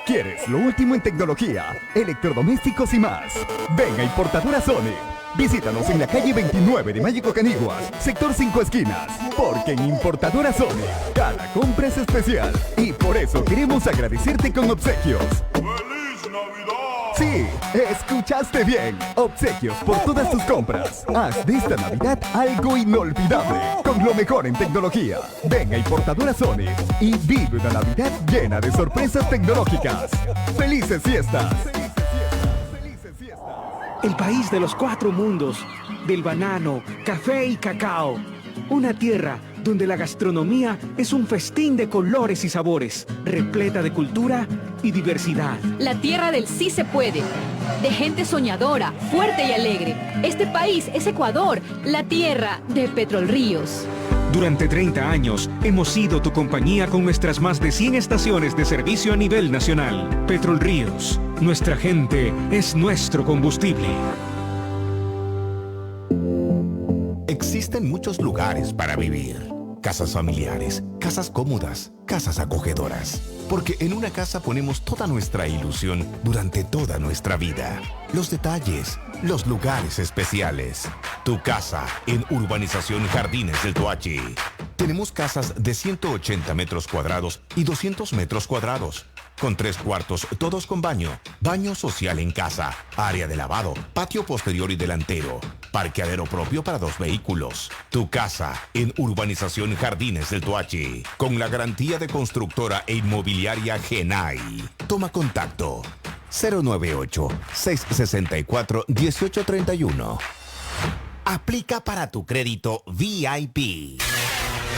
Speaker 3: ¿Quieres lo último en tecnología, electrodomésticos y más? Ven a Importadora Sony. Visítanos en la calle 29 de Mágico Caniguas, sector 5 esquinas. Porque en Importadora Sony, cada compra es especial. Y por eso queremos agradecerte con obsequios. ¡Feliz Navidad! Sí, escuchaste bien. Obsequios por todas tus compras. Haz de esta Navidad algo inolvidable, con lo mejor en tecnología. Ven a Importadora Sony y vive una Navidad llena de sorpresas tecnológicas. ¡Felices fiestas!
Speaker 7: El país de los 4 mundos, del banano, café y cacao. Una tierra donde la gastronomía es un festín de colores y sabores, repleta de cultura y diversidad.
Speaker 8: La tierra del sí se puede, de gente soñadora, fuerte y alegre. Este país es Ecuador, la tierra de Petrolríos.
Speaker 7: Durante 30 años hemos sido tu compañía con nuestras más de 100 estaciones de servicio a nivel nacional. Petrolríos, nuestra gente es nuestro combustible.
Speaker 10: Existen muchos lugares para vivir. Casas familiares, casas cómodas, casas acogedoras.
Speaker 11: Porque en una casa ponemos toda nuestra ilusión durante toda nuestra vida. Los detalles, los lugares especiales. Tu casa en Urbanización Jardines del Toachi. Tenemos casas de 180 metros cuadrados y 200 metros cuadrados. Con 3 cuartos, todos con baño, baño social en casa, área de lavado, patio posterior y delantero, parqueadero propio para 2 vehículos. Tu casa en Urbanización Jardines del Toachi, con la garantía de constructora e inmobiliaria Genai. Toma contacto 098-664-1831. Aplica para tu crédito VIP.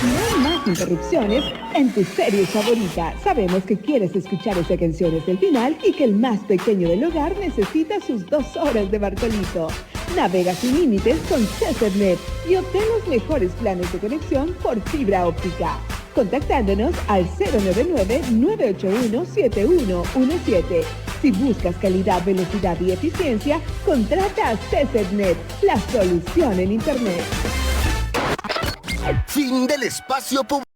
Speaker 24: No hay más interrupciones en tu serie favorita. Sabemos que quieres escuchar esa canción hasta el final y que el más pequeño del hogar necesita sus 2 horas de Bartolito. Navega sin límites con CESERNET y obtén los mejores planes de conexión por fibra óptica. Contactándonos al 099-981-7117. Si buscas calidad, velocidad y eficiencia, contrata a CESERNET, la solución en Internet.
Speaker 9: Fin del espacio publicitario.